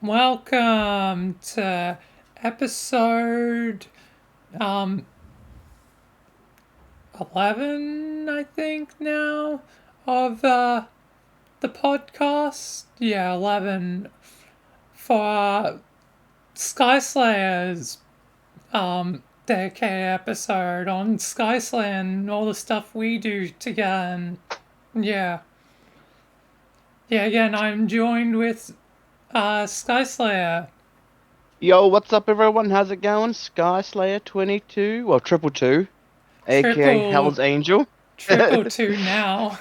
Welcome to episode um 11, I think now, of the podcast. Yeah, 11 for Skyslayer's decade episode on Skyslayer and all the stuff we do together. And yeah, again, I'm joined with Skyslayer. Yo, what's up, everyone? How's it going? Skyslayer222, well, 222, aka Triple Hell's Angel. triple two now.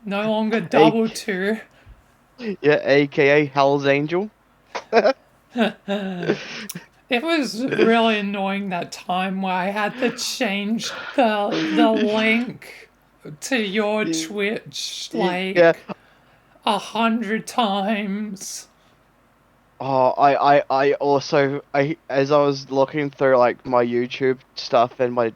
No longer A double two. yeah, aka Hell's Angel. It was really annoying that time where I had to change the link to your Twitch Yeah. like 100 times. Oh, I also, as I was looking through like my YouTube stuff and my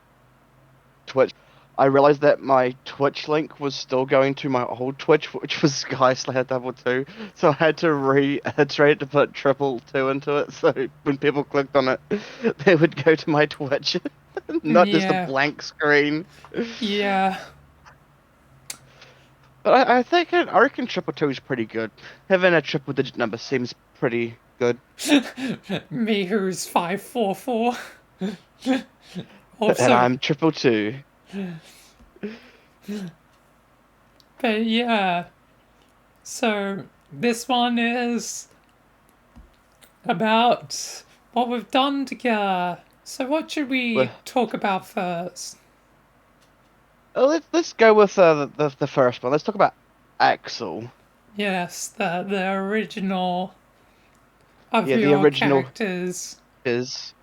Twitch, I realized that my Twitch link was still going to my old Twitch, which was Skyslayer222. So I had to reiterate to put triple two into it. So when people clicked on it, they would go to my Twitch, not just a Yeah, blank screen. yeah. But I reckon triple two is pretty good. Having a triple digit number seems pretty good. Me who's 544. And Also, I'm triple two. but yeah. So this one is about what we've done together. So, what should we Well, talk about first? let's go with the first one. Let's talk about Axel. Yes, the original of Yeah, the your original characters. is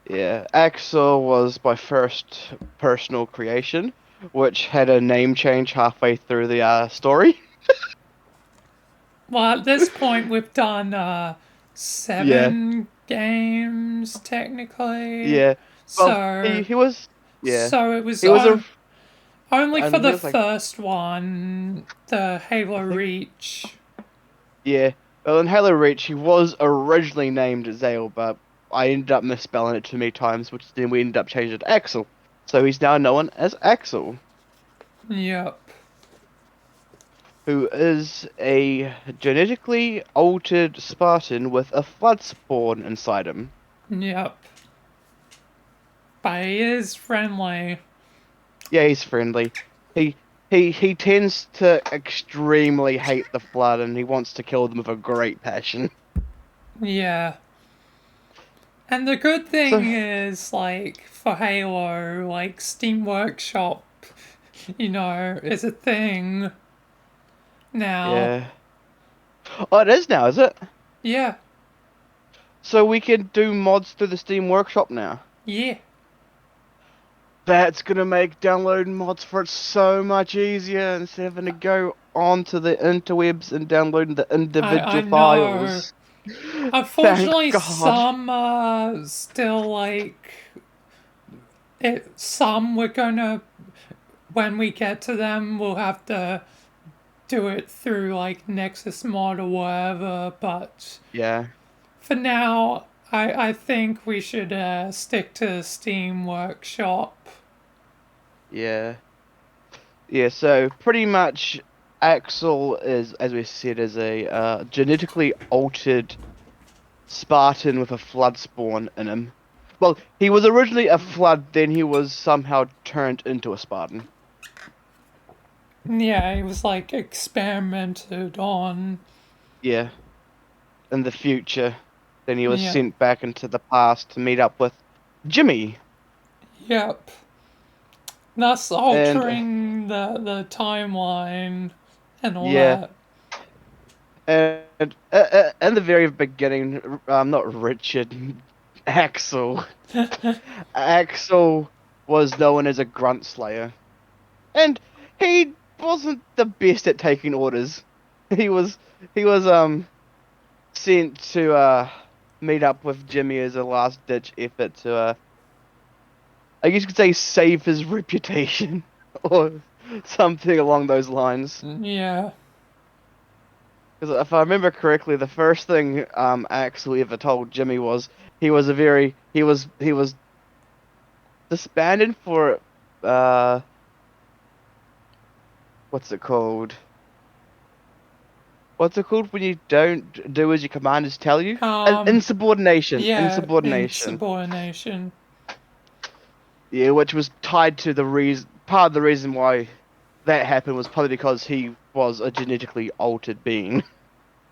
yeah. Axel was my first personal creation, which had a name change halfway through the story. Well, at this point, we've done Yeah, 7 games technically. yeah. Well, So, he was yeah. so it was He was a only for and he the was like first one, the Halo I think Reach. yeah. Well, in Halo Reach, he was originally named Zale, but I ended up misspelling it too many times, which then we ended up changing it to Axel. So he's now known as Axel, Yep, who is a genetically altered Spartan with a flood spawn inside him. yep. But he is friendly. Yeah, he's friendly. He he tends to extremely hate the flood, and he wants to kill them with a great passion. Yeah. And the good So thing is, like, for Halo, like, Steam Workshop, is a thing now. yeah. Oh, it is now, is it? Yeah, So we can do mods through the Steam Workshop now. yeah. That's gonna make downloading mods for it so much easier instead of having to go onto the interwebs and downloading the I individual know. files. Thank Unfortunately, God. some still, like, some we're gonna, when we get to them, we'll have to do it through, like, Nexus Mod or whatever, but Yeah, for now, I think we should stick to Steam Workshop. yeah, yeah. So pretty much, Axel is, as we said, is a genetically altered Spartan with a flood spawn in him. Well, he was originally a flood, then he was somehow turned into a Spartan. Yeah, it was like experimented on. Yeah, in the future. Then he was Yeah, sent back into the past to meet up with Jimmy. yep. Thus And altering the timeline and all yeah, that. and in the very beginning, not Richard, Axel. Axel was known as a grunt slayer, and he wasn't the best at taking orders. He was he was sent to meet up with Jimmy as a last ditch effort to I guess you could say save his reputation or something along those lines. Yeah, Because if I remember correctly, the first thing Axel ever told Jimmy was he was disbanded for uh what's it called? What's it called when you don't do as your commanders tell you? Um, Insubordination. yeah, Insubordination. insubordination. Yeah, which was tied to the reason. Part of the reason why that happened was probably because he was a genetically altered being.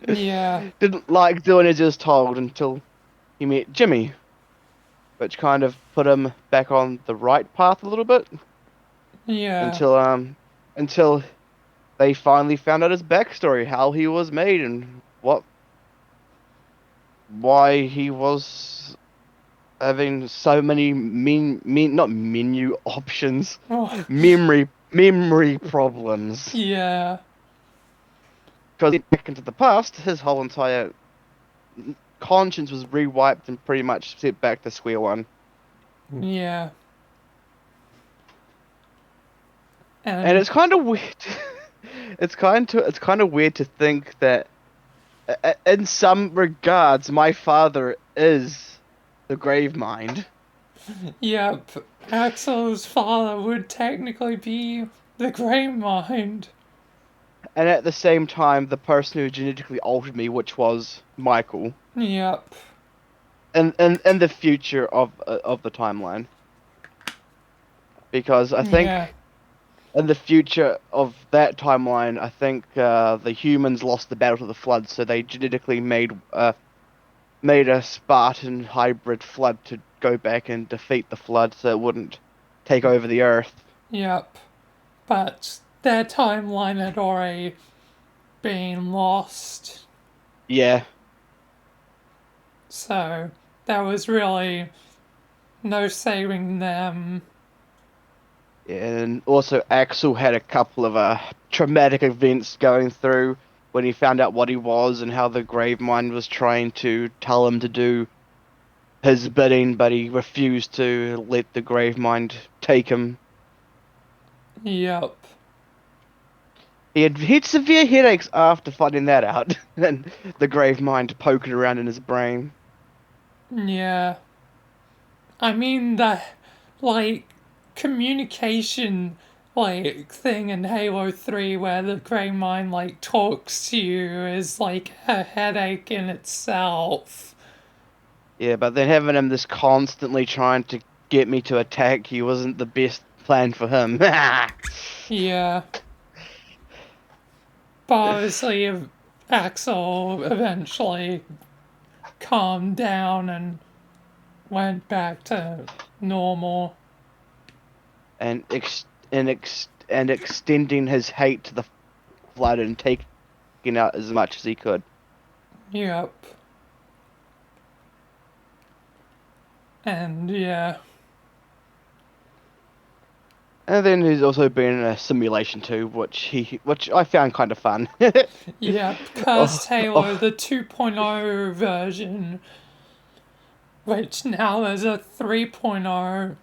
Yeah, Didn't like doing as he was told until he met Jimmy, which kind of put him back on the right path a little bit yeah, until until they finally found out his backstory, how he was made, and why he was having so many not menu options, oh, memory problems. yeah, Because back into the past, his whole entire conscience was rewiped and pretty much set back to square one. yeah, And and it's kind of weird. It's kind of weird to think that, in some regards, my father is the grave mind. yep, Axel's father would technically be the Grey Mind. And at the same time, the person who genetically altered me, which was Michael, Yep, in the future of the timeline, because I yeah, think in the future of that timeline, I think the humans lost the battle to the flood, so they genetically made a Spartan hybrid flood to go back and defeat the flood, so it wouldn't take over the Earth. yep. But their timeline had already been lost, Yeah, so there was really no saving them. and also Axel had a couple of traumatic events going through when he found out what he was and how the Gravemind was trying to tell him to do his bidding, but he refused to let the Gravemind take him. Yep, He had severe headaches after finding that out, and the Gravemind poking around in his brain. yeah. I mean, the, like, communication, like, thing in Halo 3 where the Grey Mind, like, talks to you is, like, a headache in itself. Yeah, but then having him this constantly trying to get me to attack you wasn't the best plan for him. Yeah. But obviously, if Axel eventually calmed down and went back to normal. And extending his hate to the flood and taking out as much as he could. Yep. And yeah. And then he's also been in a simulation too, which I found kind of fun. Yep. Oh, Cursed Halo, oh, the 2.0 version, which now is a 3.0,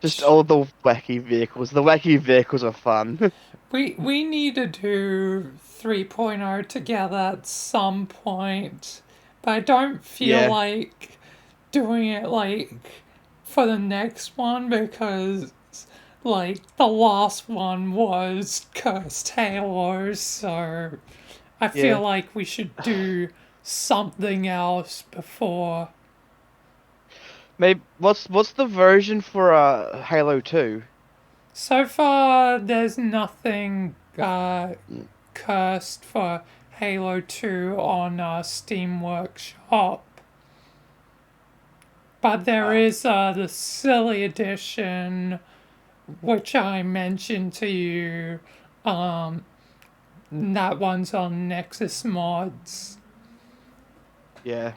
just which all the wacky vehicles. The wacky vehicles are fun. we need to do 3.0 together at some point. But I don't feel Yeah. like doing it like for the next one because like the last one was Cursed Halo, so I feel Yeah. like we should do something else before. Maybe what's the version for Halo 2? So far, there's nothing Mm. cursed for Halo 2 on Steam Workshop. But there Ah, is the Silly Edition, which I mentioned to you. Um, that one's on Nexus Mods. yeah.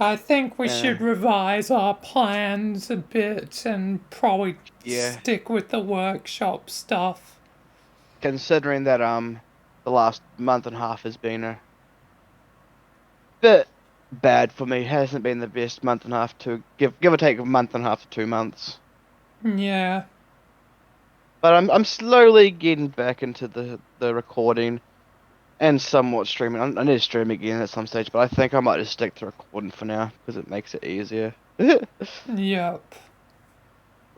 I think we Uh, should revise our plans a bit and probably yeah. stick with the workshop stuff. Considering that the last month and a half has been a bit bad for me. Hasn't been the best month and a half to give or take a month and a half to 2 months. Yeah. But I'm slowly getting back into the recording and somewhat streaming. I need to stream again at some stage, but I think I might just stick to recording for now because it makes it easier. Yep.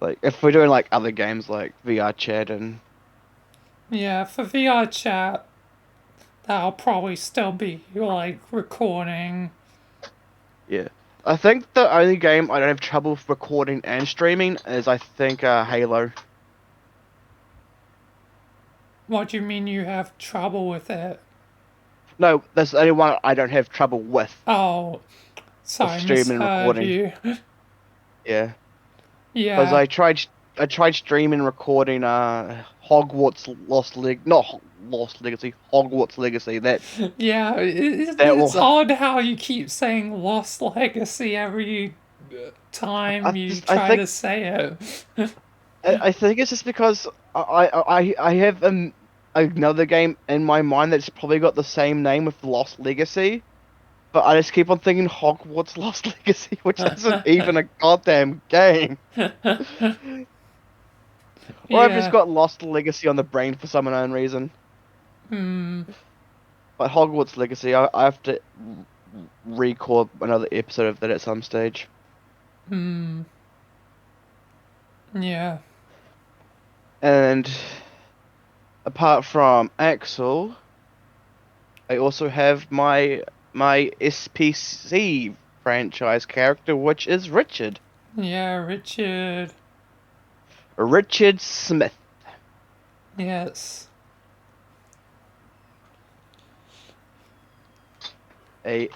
Like if we're doing like other games like VR chat and Yeah, for VR chat, that'll probably still be like recording. yeah. I think the only game I don't have trouble with recording and streaming is I think Halo. What do you mean you have trouble with it? No, that's the only one I don't have trouble Oh, with sorry, streaming and misheard recording. you. Yeah, because Yeah, I tried streaming and recording Hogwarts Lost Leg not Lost Legacy Hogwarts Legacy yeah. that It's will odd how you keep saying Lost Legacy every time you I try think to say it. I think it's just because I have another game in my mind that's probably got the same name with Lost Legacy, but I just keep on thinking Hogwarts Lost Legacy, which isn't even a goddamn game. Or I've just Yeah. got Lost Legacy on the brain for some unknown reason. Hmm. But Hogwarts Legacy, I have to record another episode of that at some stage. Hmm. Yeah. And apart from Axel, I also have my SPC franchise character, which is Richard. Yeah, Richard. Richard Smith, Yes. a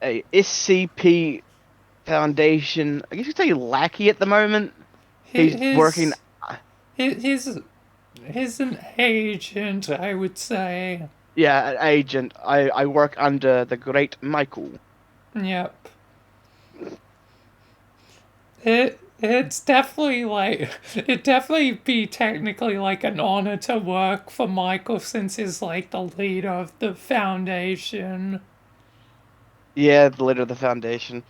a SCP Foundation. I guess you could say lackey at the moment. He's working. His, his, he's an agent, I would say. Yeah, an agent. I work under the Great Michael. Yep. It's definitely like it definitely be technically like an honor to work for Michael since he's like the leader of the foundation. Yeah, the leader of the Foundation.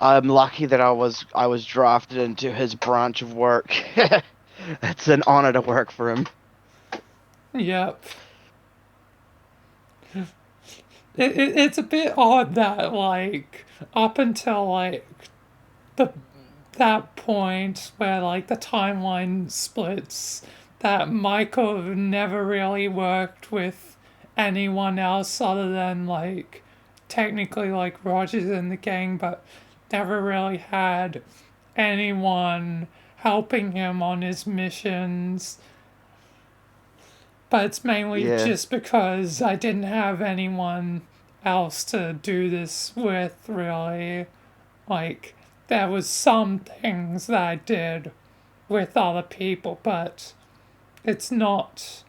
I'm lucky that I was drafted into his branch of work. It's an honor to work for him. Yep. It's a bit odd that like up until like the that point where like the timeline splits that Michael never really worked with anyone else other than like technically like Rogers and the gang, but never really had anyone helping him on his missions. But it's mainly Yeah, just because I didn't have anyone else to do this with, really. Like, there was some things that I did with other people, but it's not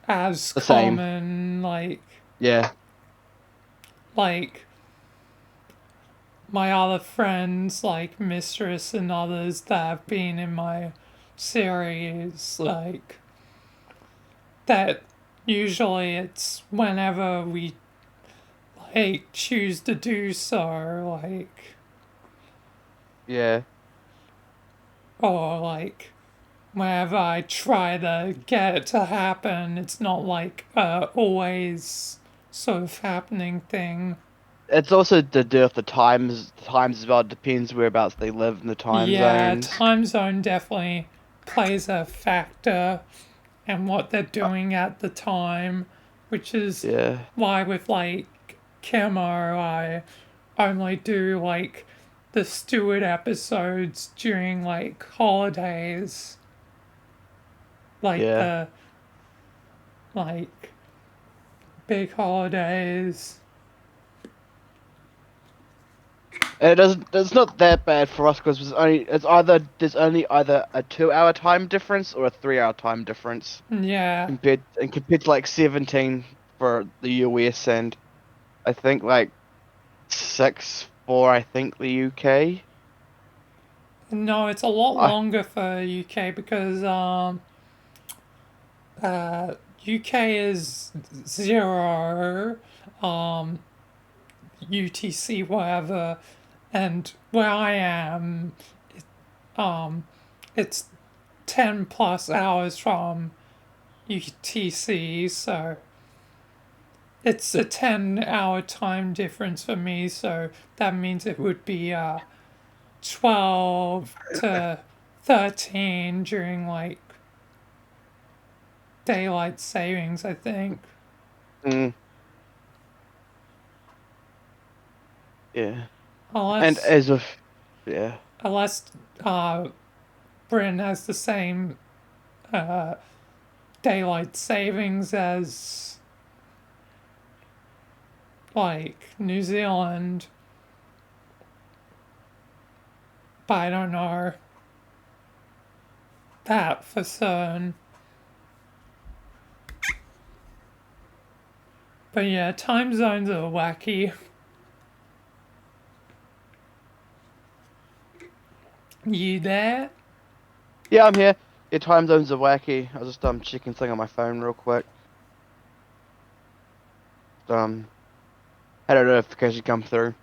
as the same. common, Yeah, like my other friends, like Mistress and others that have been in my series, like, that usually it's whenever we, like, choose to do so, like, yeah. or, like, whenever I try to get it to happen, it's not like always sort of happening thing. It's also to do with the times as well. It depends whereabouts they live in the time Yeah, zones. time zone definitely plays a factor in what they're Uh, doing at the time, which is yeah, why with like Kimmo, I only do like the Stewart episodes during like holidays, like yeah. the like big holidays. And it doesn't. It's not that bad for us because there's only either a 2 hour time difference or a 3 hour time difference Yeah, compared to like 17 for the US and I think like 6 for I think the UK. no, it's a lot I longer for UK because UK is 0, um UTC whatever, and where I am, um it's 10 plus hours from UTC, so it's a 10-hour time difference for me, so that means it would be 12 to 13 during like daylight savings, I think. Mm, yeah. And Unless as of yeah. unless Britain has the same uh, daylight savings as like New Zealand, but I don't know that for certain. But yeah, time zones are wacky. You there? Yeah, I'm here. Your time zones are wacky. I was just checking something on my phone real quick. Um had a notification come through.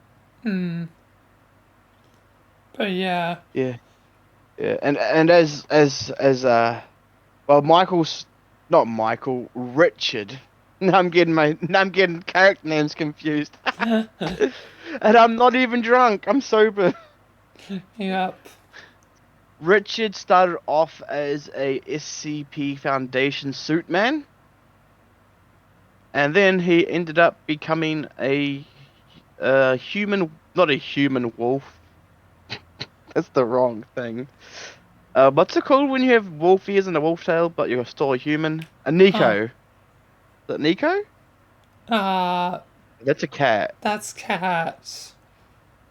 Hmm. But yeah. Yeah. Yeah. And well, Michael's not Michael, Richard. Now I'm getting character names confused. And I'm not even drunk. I'm sober. Yep. Richard started off as a SCP Foundation suit man, and then he ended up becoming a human, not a human wolf. That's the wrong thing. What's it called when you have wolf ears and a wolf tail, but you're still a human? A Uh, Nico. Is that Nico? uh, That's a cat. that's cats.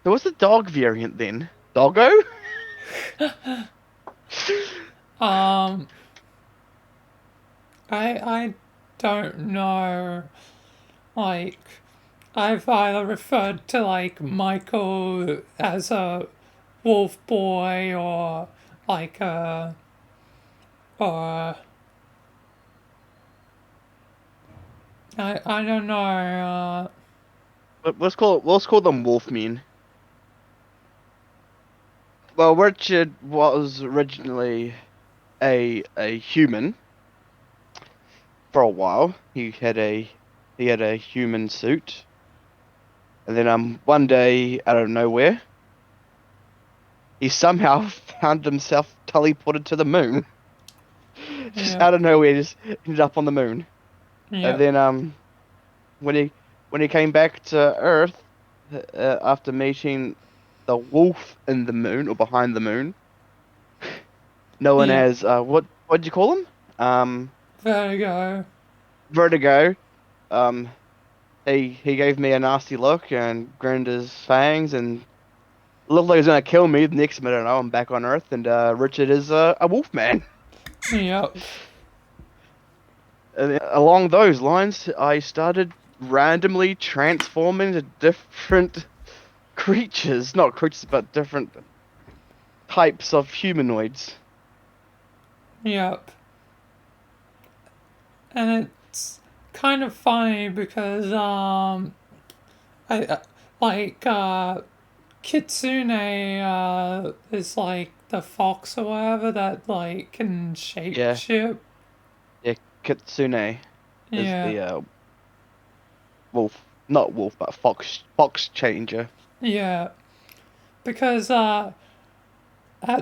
So what's the dog variant then? Doggo? Um, I don't know. Like, I've either referred to like Michael as a wolf boy or like a or I don't know. Let's call them wolfmen. Well, Richard was originally a human for a while. He had a human suit, and then one day out of nowhere, he somehow found himself teleported to the moon. Just Yeah, out of nowhere, just ended up on the moon. And yeah, then when he came back to Earth after meeting the wolf in the moon or behind the moon, known yeah. as what'd you call him? Vertigo. Vertigo. Um, he gave me a nasty look and grinned his fangs and looked like he was gonna kill me. The next minute, I'm back on Earth, and Richard is a wolf man. Yep. And along those lines, I started randomly transforming into different creatures, not creatures, but different types of humanoids. Yep. And it's kind of funny because I like Kitsune is like the fox or whatever that like can Yeah, shapeshift. yeah. Kitsune is Yeah, the wolf, not wolf, but fox changer. yeah. Because at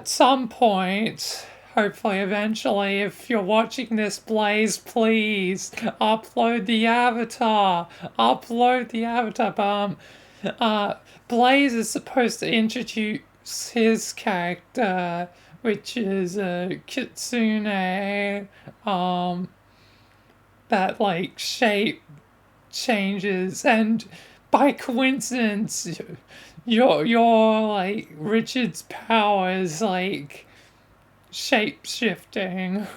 some point, hopefully eventually, if you're watching this, Blaze, please upload the avatar. Upload the avatar. Uh, Blaze is supposed to introduce his character, which is a kitsune, um, that like shape changes, and by coincidence, your like Richard's power is like shape shifting,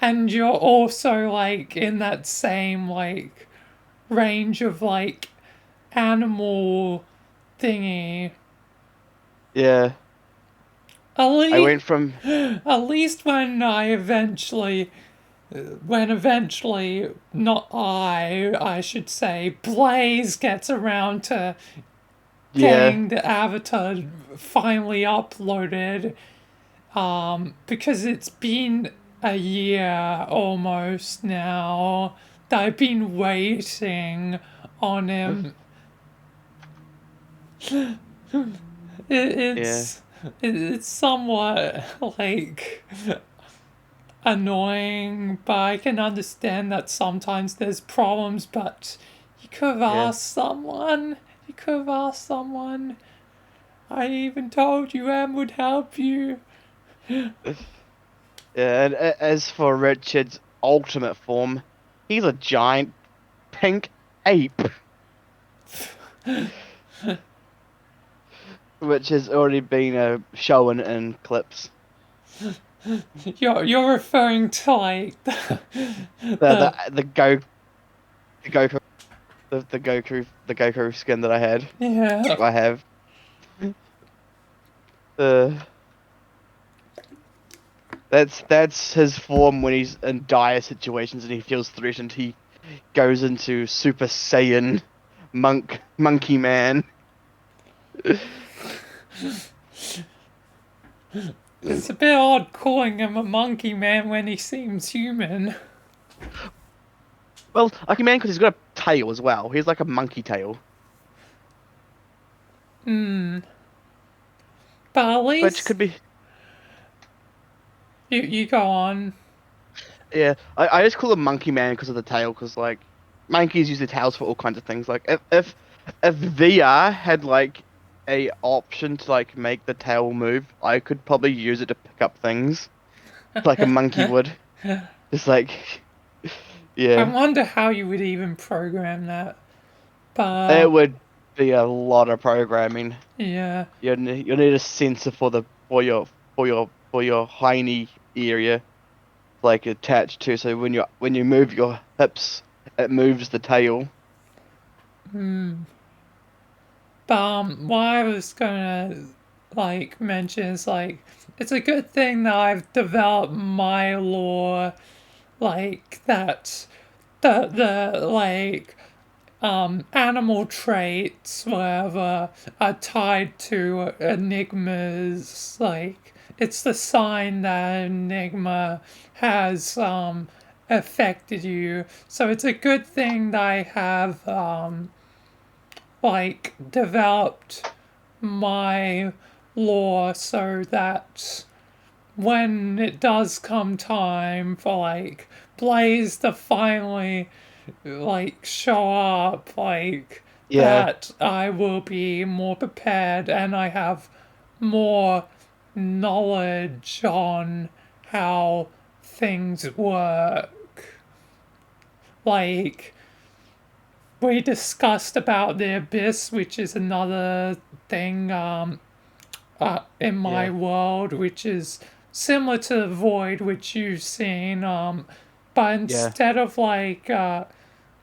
and you're also like in that same like range of like animal thingy. Yeah, At I least, went from at least when eventually, not I should say, Blaze gets around to yeah, getting the avatar finally uploaded, because it's been a year almost now that I've been waiting on him. Yeah, It's somewhat like annoying, but I can understand that sometimes there's problems. But you could have yeah. asked someone. You could have asked someone. I even told you Em would help you. Yeah, and as for Richard's ultimate form, he's a giant pink ape, which has already been shown in clips. You're referring to like The the the the Go the Goku the Goku skin that yeah. I have. Uh, that's his form when he's in dire situations and he feels threatened. He goes into Super Saiyan Monkey Man. It's a bit odd calling him a monkey man when he seems human. Well, Monkey Man because he's got a tail as well. He's like a monkey tail, But at which least could be. you go on. Yeah, I just call him Monkey Man because of the tail, because like monkeys use their tails for all kinds of things. Like if VR had like a option to like make the tail move, I could probably use it to pick up things like a monkey would. Just like I yeah, wonder how you would even program that. But it would be a lot of programming. yeah, You need a sensor for the for your hiney area like attached to, so when you move your hips, it moves the tail. but what I was gonna like mention is like it's a good thing that I've developed my lore like that the like animal traits, whatever, are tied to enigmas. Like, it's the sign that enigma has affected you. So it's a good thing that I have, like, developed my lore so that when it does come time for, like, Blaze to finally like show up like Yeah, that I will be more prepared and I have more knowledge on how things work. Like we discussed about the abyss, which is another thing in my yeah, world, which is similar to the void, which you've seen. But yeah. instead of like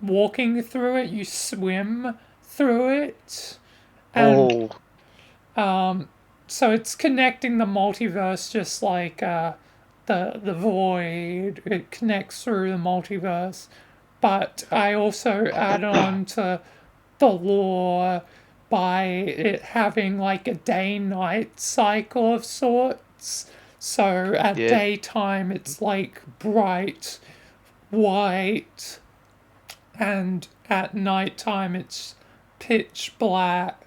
walking through it, you swim through it. And Oh, so it's connecting the multiverse just like the void. It connects through the multiverse. But I also add on to the lore by it having like a day night cycle of sorts. So at yeah. daytime, it's like bright white, and at night time, it's pitch black.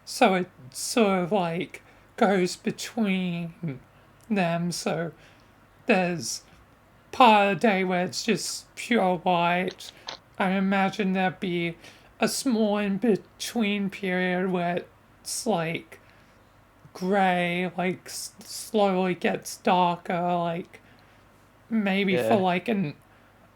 So it sort of like goes between them. So there's part of the day where it's just pure white. I imagine there'd be a small in between period where it's like gray, like slowly gets darker, like maybe for Yeah. like an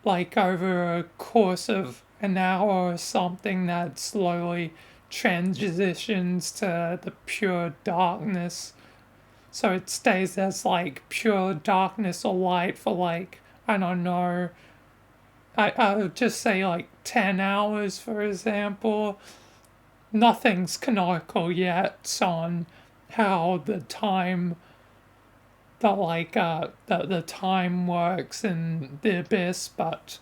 like over a course of an hour or something that slowly transitions to the pure darkness. So it stays as like pure darkness or light for like, I don't know, I would just say like 10 hours, for example. Nothing's canonical yet on how the time works in the abyss, but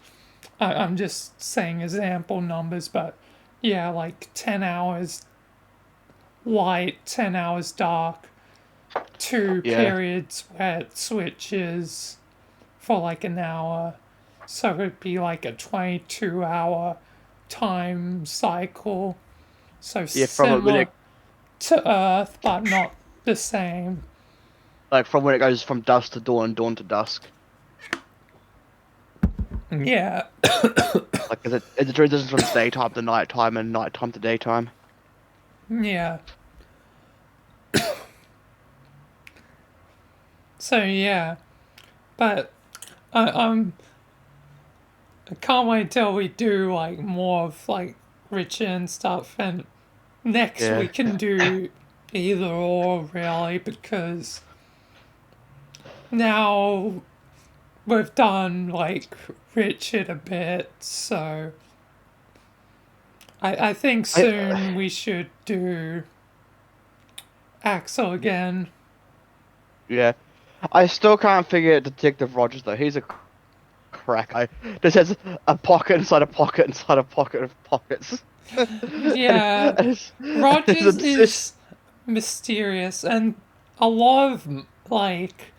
I'm just saying example numbers, but yeah, like 10 hours light, 10 hours dark. two Yeah. periods where it switches for like an hour. So it'd be like a 22-hour time cycle. So Yeah, from when similar to Earth, but not the same. from when it goes from dusk to dawn and dawn to dusk. Yeah, Like, it's a transition from daytime to nighttime and nighttime to daytime. yeah. So yeah, but I'm I can't wait till we do like more of like Richard and stuff, and next we Yeah. can do either or really because now we've done like Richard a bit, so I think I soon we should do Axel again. yeah. I still can't figure out Detective Rogers though. He's a crack. I This has a pocket inside a pocket inside a pocket of pockets. Yeah, His Rogers obsession. is mysterious, and a lot of like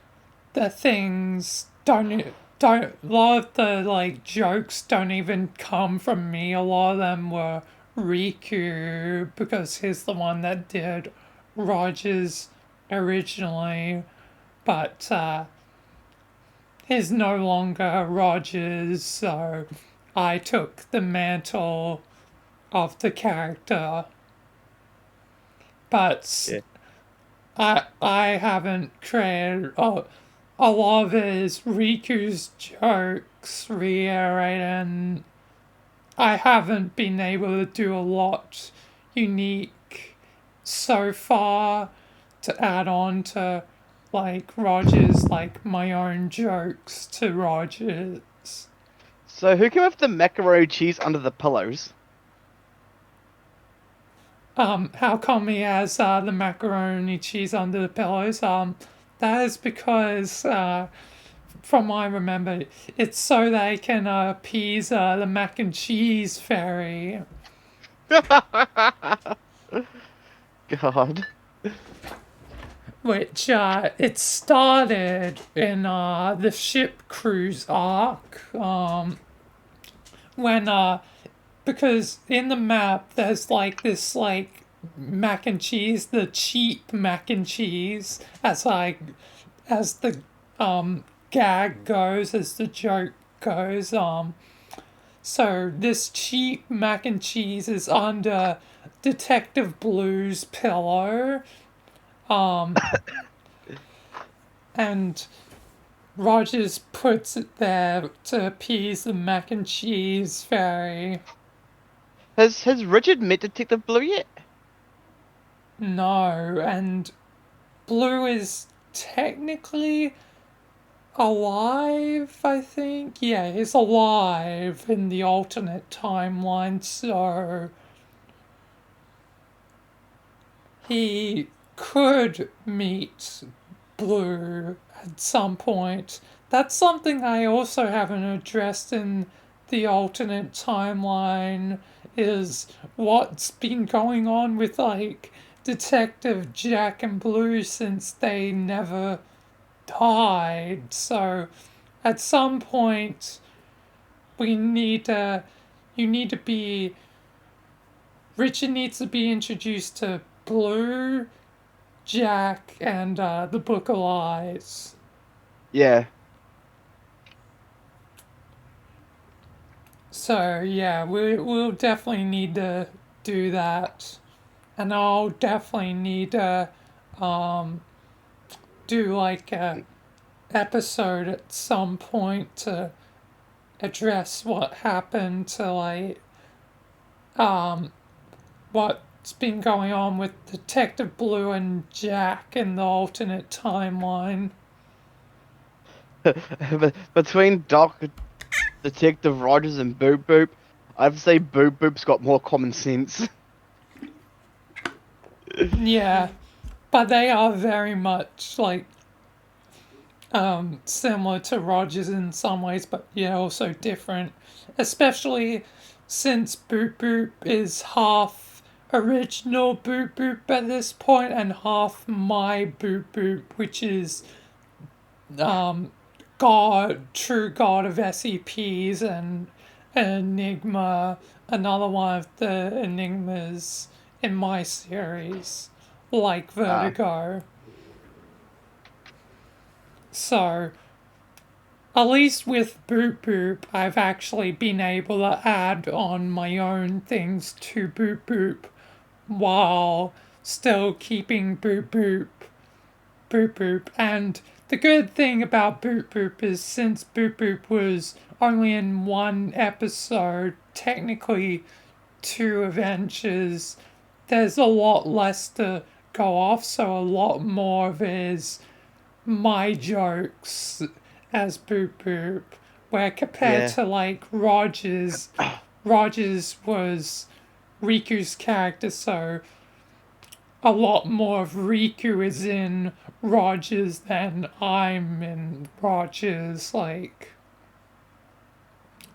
the things don't a lot of the like jokes don't even come from me. A lot of them were Riku because he's the one that did Rogers originally, but he's no longer Rogers, so I took the mantle of the character. But Yeah. I haven't created a lot of it is Riku's jokes reiterate, and I haven't been able to do a lot unique so far to add on to like Rogers, like my own jokes to Rogers. So who came up with the macaroni cheese under the pillows? How come he has the macaroni cheese under the pillows? That is because from what I remember, it's so they can appease the mac and cheese fairy, God. which it started in the ship cruise arc. When because in the map there's like this like mac and cheese, the cheap mac and cheese, as the gag goes, as the joke goes. So this cheap mac and cheese is under Detective Blue's pillow, and Rogers puts it there to appease the mac and cheese fairy. Has Richard met Detective Blue yet? No, and Blue is technically alive, I think. Yeah, he's alive in the alternate timeline, so he could meet Blue at some point. That's something I also haven't addressed in the alternate timeline is what's been going on with like Detective Jack and Blue since they never died. So at some point we need to you need to be Richard needs to be introduced to Blue, Jack, and the Book of Lies. Yeah. So yeah, we'll definitely need to do that, and I'll definitely need to do like a episode at some point to address what happened to like what's been going on with Detective Blue and Jack in the alternate timeline. Between Doc Detective Rogers and Boop Boop, I'd say Boop Boop's got more common sense. Yeah, but they are very much like similar to Rogers in some ways, but yeah, also different. Especially since Boop Boop is half original Boop Boop at this point and half my Boop Boop, which is um, true god of SCPs and Enigma, another one of the Enigmas in my series, like Ah, Vertigo. So, at least with Boop Boop, I've actually been able to add on my own things to Boop Boop while still keeping Boop Boop Boop Boop. And the good thing about Boop Boop is since Boop Boop was only in one episode, technically two adventures, there's a lot less to go off, so a lot more of it is my jokes as Boop Boop. Where compared yeah. to like Rogers was Riku's character, so a lot more of Riku is in Rogers than I'm in Rogers. Like,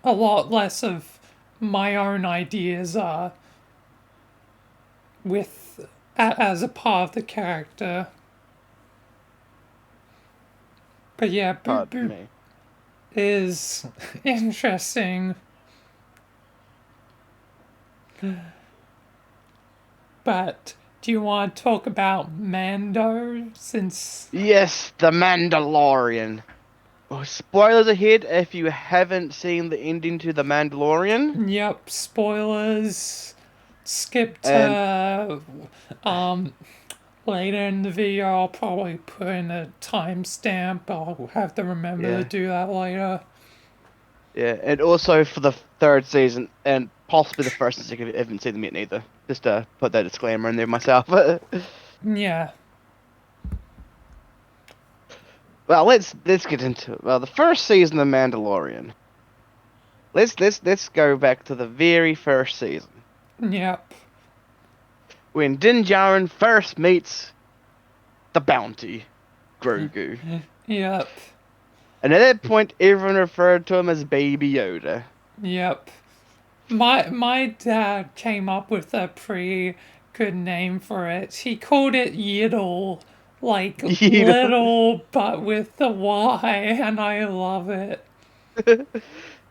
a lot less of my own ideas are with as a part of the character. But yeah, Boop Pardon Boop me. is interesting. But do you want to talk about Mando since Yes, the Mandalorian. Oh, spoilers ahead if you haven't seen the ending to the Mandalorian. yep, spoilers. Skip And to um later in the video. I'll probably put in a timestamp. I'll have to remember to yeah, do that later. yeah, and also for the third season and possibly the first and second if you haven't seen them yet neither. Just to put that disclaimer in there myself. Yeah, Well, let's get into it. Well, the first season of Mandalorian. Let's go back to the very first season yep, when Din Djarin first meets the bounty, Grogu. yep, And at that point, everyone referred to him as Baby Yoda. yep. My dad came up with a pretty good name for it. He called it Yiddle, like You know? little but with the Y, and I love it.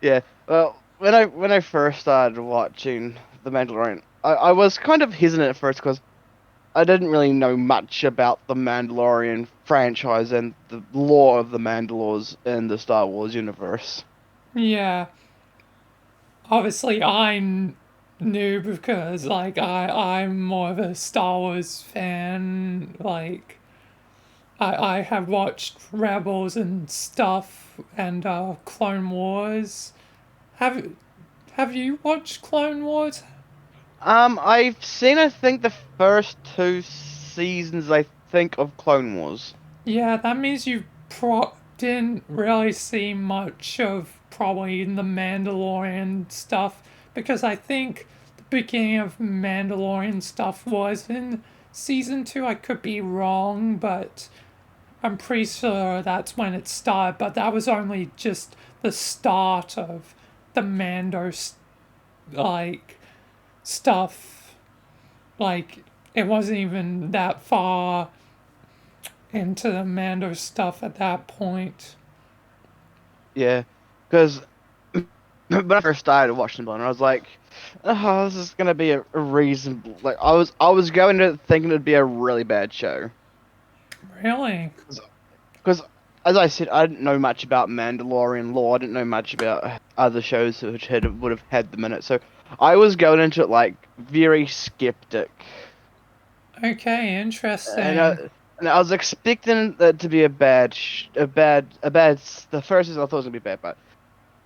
Yeah. Well, when I first started watching The Mandalorian, I was kind of hesitant at first because I didn't really know much about the Mandalorian franchise and the lore of the Mandalores in the Star Wars universe. Yeah, obviously knew because like I'm more of a Star Wars fan. Like I have watched Rebels and stuff and Clone Wars. Have have you watched Clone Wars? I've seen I think the first two seasons I think of Clone Wars. Yeah, that means you didn't really see much of probably the Mandalorian stuff because I think the beginning of Mandalorian stuff was in season two. I could be wrong, but I'm pretty sure that's when it started. But that was only just the start of the like stuff. Like it wasn't even that far into the Mando stuff at that point. Yeah, because when I first started watching Blonde, I was like, "Oh, this is gonna be a reasonable." Like, I was going to thinking it'd be a really bad show, Really? because as I said, I didn't know much about Mandalorian lore. I didn't know much about other shows which would have had them in it. So I was going into it like very skeptic, Okay, and interesting. I was expecting it to be The first season I thought it was gonna be bad, but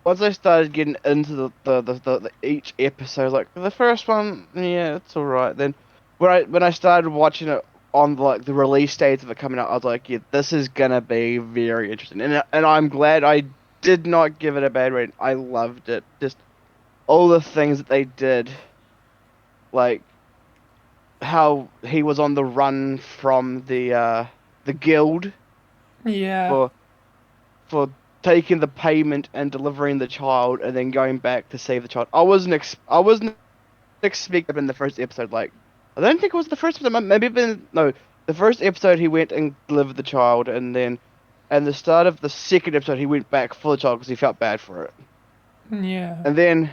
once I started getting into the each episode, like the first one, yeah, it's all right. Then when I started watching it on like the release dates of it coming out, I was like, yeah, this is gonna be very interesting, and I'm glad I did not give it a bad rating. I loved it. Just all the things that they did, like how he was on the run from the guild Yeah, for for taking the payment and delivering the child and then going back to save the child. I wasn't expecting in the first episode like I don't think it was the first episode. Maybe been no. The first episode he went and delivered the child, and then, and the start of the second episode he went back for the child because he felt bad for it. Yeah. And then,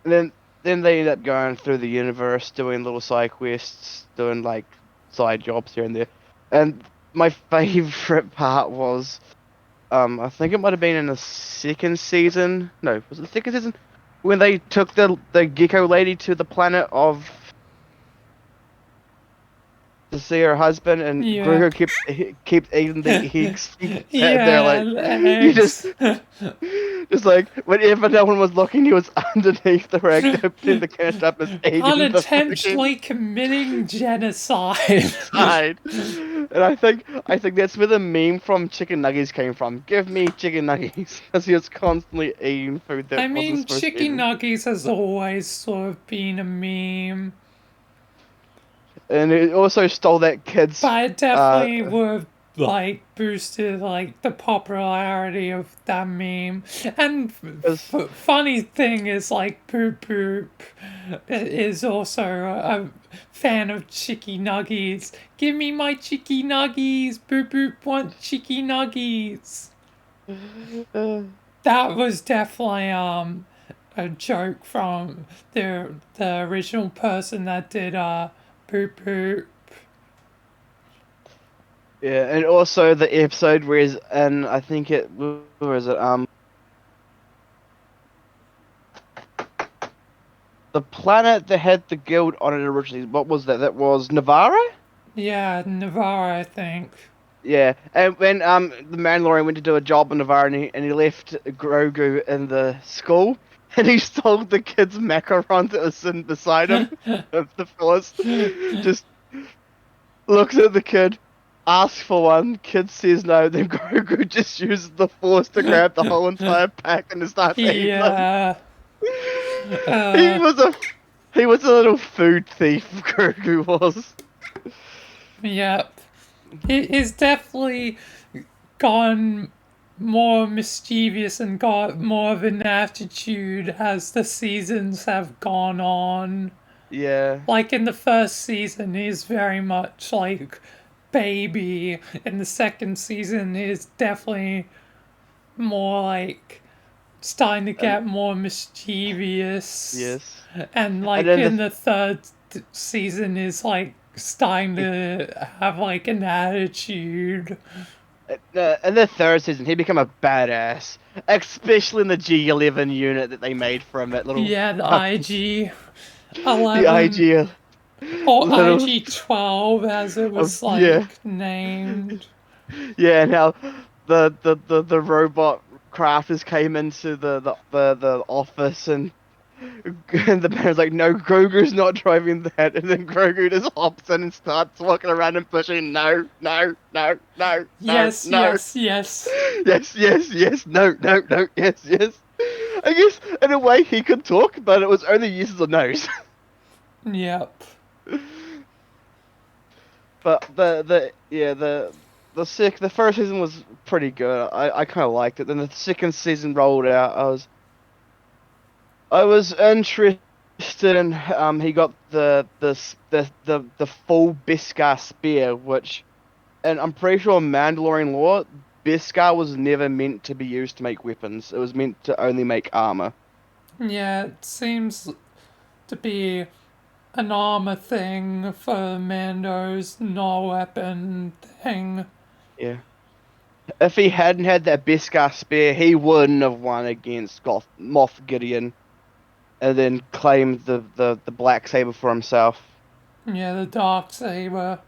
and then they ended up going through the universe, doing little side quests, doing like side jobs here and there. And my favorite part was, I think it might have been in the second season. No, was it the second season? When they took the gecko lady to the planet of to see her husband, and Yeah. Gregor kept eating the eggs. They're Yeah, like, the you eggs. just like whenever no one was looking, he was underneath the rag, opening the can up and eating the freaking Unintentionally committing genocide. side. And I think that's where the meme from chicken nuggets came from. Give me chicken nuggets, because he was constantly eating food I that wasn't mean, supposed to be chicken eaten. nuggets has always sort of been a meme, And it also stole that kid's but it uh definitely would have, like, boosted like the popularity of that meme. And 'cause funny thing is, like, Poop Poop is also a fan of chicky nuggies. Give me my chicky nuggies. Poop Poop want chicky nuggies. uh, That was definitely a joke from the original person that did Poop Poop. yeah, and also the episode where is, and I think it, where is it, the planet that had the guild on it originally. What was that? That was Navarra. Yeah, Navarre, I think. Yeah, and when the Mandalorian went to do a job on Navarre, and he left Grogu in the school, and he stole the kid's macarons that was sitting beside him of the force. Just looks at the kid, asks for one. Kid says no. Then Grogu just uses the force to grab the whole entire pack and starts eating them. Yeah. He Uh, was a he was a little food thief. Grogu was. yep. He's definitely gone more mischievous and got more of an attitude as the seasons have gone on. Yeah. Like in the first season, he's very much like baby. In the second season, he's definitely more like starting to And get more mischievous. yes. And And like then in the the third season, is like starting to have like an attitude. in the third season, he became a badass, especially in the G11 unit that they made for him. That little Yeah, the fucking IG the 11 IG or little IG 12 as it was yeah, like named. yeah, and how the robot crafters came into the office, and the man's like, no, Grogu's not driving that, and then Grogu just hops in and starts walking around and pushing, no, no, no, no, no, Yes, no, yes, yes. yes, yes, yes, no, no, no, yes, yes. I guess in a way he could talk, but it was only yeses or nos. Yep. But the first season was pretty good. I kind of liked it. Then the second season rolled out. I was interested in he got the full Beskar spear, which, and I'm pretty sure in Mandalorian lore, Beskar was never meant to be used to make weapons. It was meant to only make armor. Yeah, it seems to be an armor thing for Mando's no weapon thing. Yeah. If he hadn't had that Beskar spear, he wouldn't have won against Moff Gideon, and then claimed the black saber for himself. Yeah, the dark saber.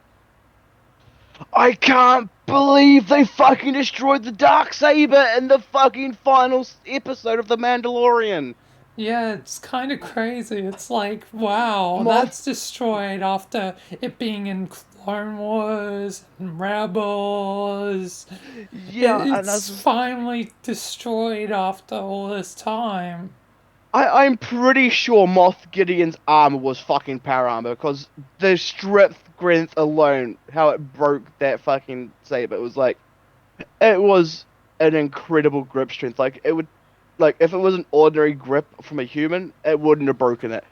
I can't believe they fucking destroyed the dark saber in the fucking final episode of The Mandalorian. Yeah, it's kind of crazy. It's like, wow, Moff, that's destroyed after it being in Clone Wars and Rebels. yeah, and It's finally destroyed after all this time. I'm pretty sure Moff Gideon's armor was fucking power armor, because the strength strength alone, how it broke that fucking saber, it was like, it was an incredible grip strength. Like, it would, like, if it was an ordinary grip from a human, it wouldn't have broken it.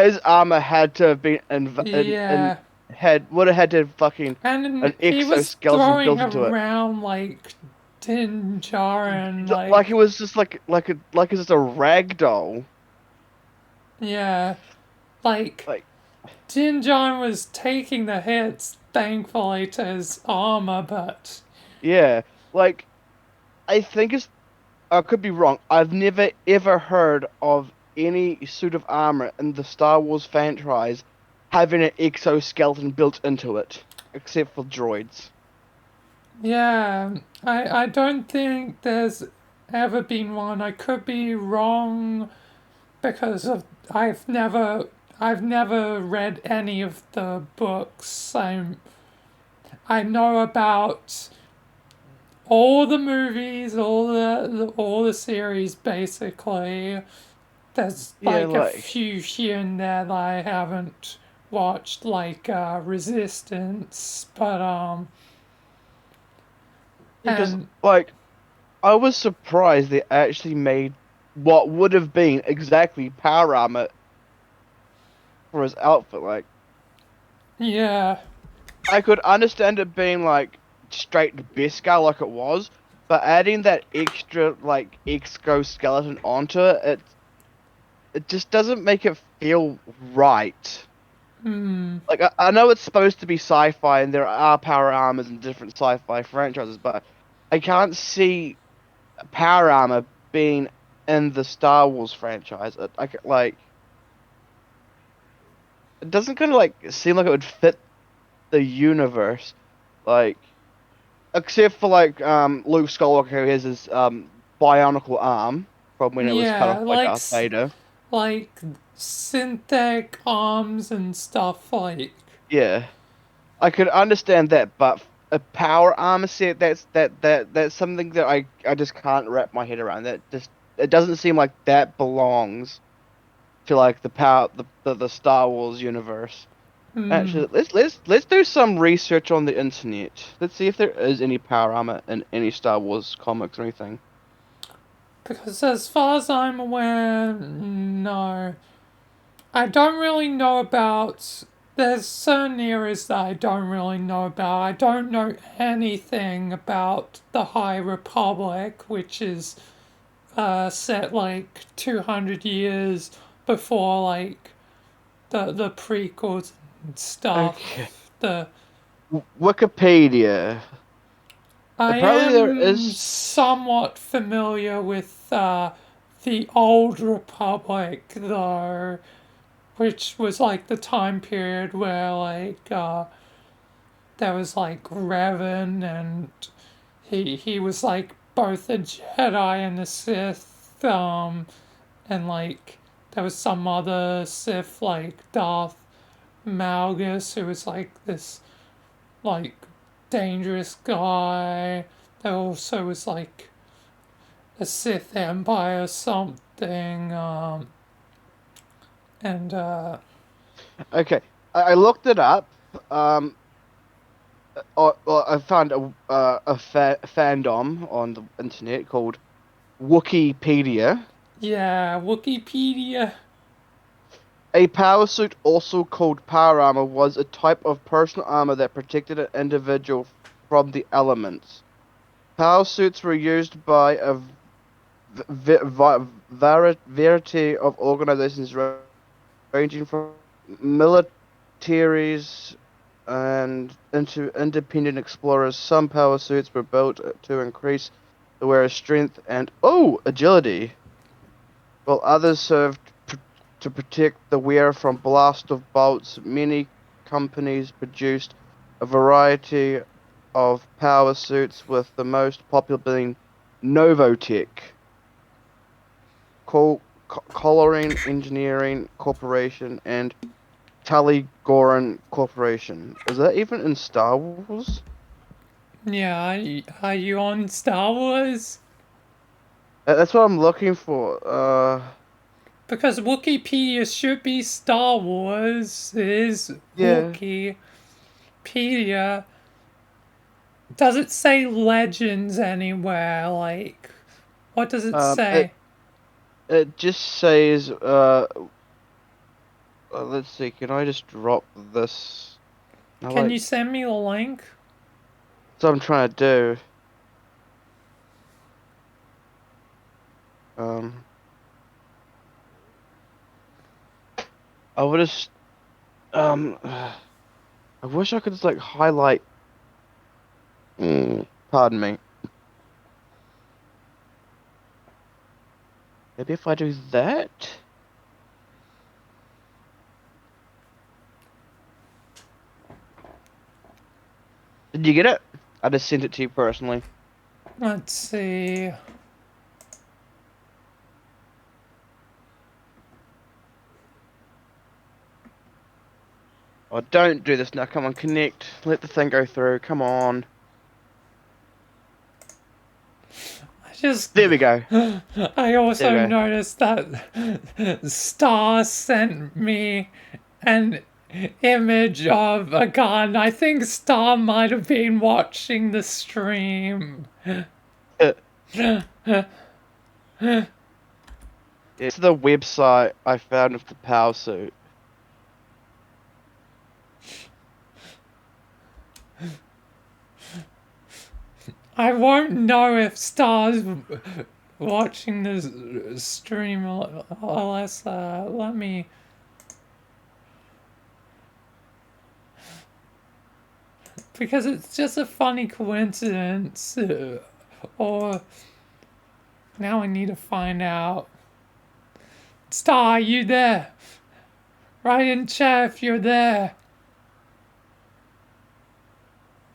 his armor had to have been and Yeah. would have had to have fucking And an he was exoskeleton throwing built into it. around like Din Djarin, Like it like, was just like it's just a rag doll. yeah, like Like Din Djarin was taking the hits, thankfully, to his armor, but yeah, like I think it's I could be wrong. I've never ever heard of any suit of armor in the Star Wars franchise having an exoskeleton built into it, except for droids. yeah, I don't think there's ever been one. I could be wrong because of I've never read any of the books. I know about all the movies, all the series basically. There's Yeah, like a like few here and there that I haven't watched, like Resistance, but because and like I was surprised they actually made what would have been exactly power armor for his outfit. Like yeah, I could understand it being like straight Beskar like it was, but adding that extra like exoskeleton onto it, it just doesn't make it feel right. Like I know it's supposed to be sci-fi and there are power armors in different sci-fi franchises, but I can't see power armor being in the Star Wars franchise. Like it doesn't kind of like seem like it would fit the universe, like except for like Luke Skywalker who has his bionicle arm from when it was cut yeah, off by Darth Vader. like synthetic arms and stuff like Yeah, I could understand that, but a power armor set that's something that I just can't wrap my head around. That just it doesn't seem like that belongs to like the Star Wars universe. Actually, let's do some research on the internet. Let's see if there is any power armor in any Star Wars comics or anything. because as far as I'm aware, no. I don't really know about. There's certain areas that I don't really know about. I don't know anything about the High Republic, which is set like 200 years before like the prequels and Okay. stuff. The Wikipedia. I Apparently there am is. somewhat familiar with the Old Republic though, which was like the time period where like there was like Revan and he was like both a Jedi and a Sith, and like there was some other Sith like Darth Malgus who was like this like dangerous guy. There also was like a Sith Empire something, and Okay. I looked it up. Um, well, I found a fandom on the internet called Wikipedia. yeah, Wikipedia. A power suit, also called power armor, was a type of personal armor that protected an individual from the elements. Power suits were used by a variety of organizations ranging from militaries and into independent explorers. Some power suits were built to increase the wearer's strength and agility, while others served to protect the wearer from blast of bolts. Many companies produced a variety of power suits, with the most popular being Novotech, Coloring Engineering Corporation, and Tully Goran Corporation. Is that even in Star Wars? Yeah, are you on Star Wars? That's what I'm looking for. Because Wikipedia should be Star Wars. It is Yeah. Wikipedia. Does it say Legends anywhere? Like, what does it Um, say? it it just says let's see. Can I just drop this? No, Can wait. you send me the link? That's what I'm trying to do. Um, I would have. I wish I could just like highlight. Pardon me. Maybe if I do that. Did you get it? I just sent it to you personally. Let's see. Oh, don't do this now. Come on, connect. Let the thing go through. Come on. I just. There we go. I There also we go. noticed that Star sent me an image of a gun. I think Star might have been watching the stream. Uh, It's the website I found of the power suit. I won't know if Star's watching the stream unless, let me. Because it's just a funny coincidence. Or. Now I need to find out. Star, are you there? Write in chat if you're there.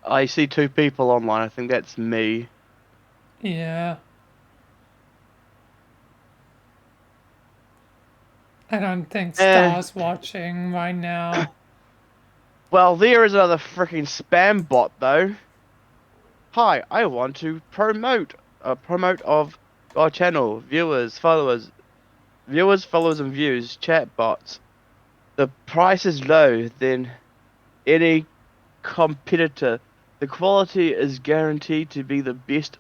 I see two people online. I think that's me. Yeah. I don't think Eh. Star's watching right now. Well, there is another freaking spam bot though. Hi, I want to promote of our channel, viewers, followers, and views, chat bots. The price is low than any competitor. The quality is guaranteed to be the best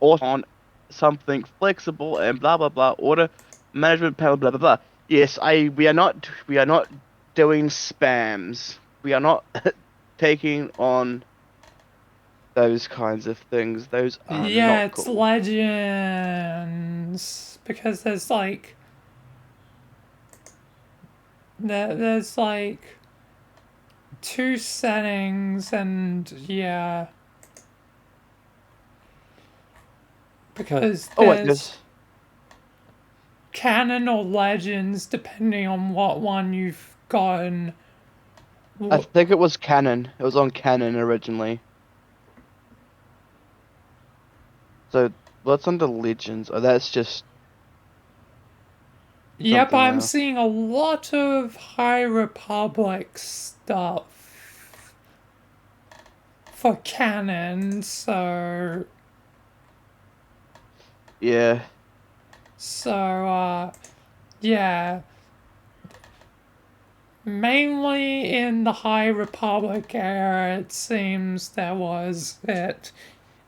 on something flexible and blah blah blah. Order management panel blah blah blah. Yes, we are not doing spams. We are not taking on those kinds of things. Those are Yeah, not it's cool. Legends. Because there's like two settings and yeah. Because Oh wait, there's canon or legends depending on what one you've gotten. I think it was Canon. It was on Canon originally. So what's under Legends? Oh, that's just Yep, something I'm else. seeing a lot of High Republic stuff for canon, Yeah. yeah. Mainly in the High Republic era, it seems there was it.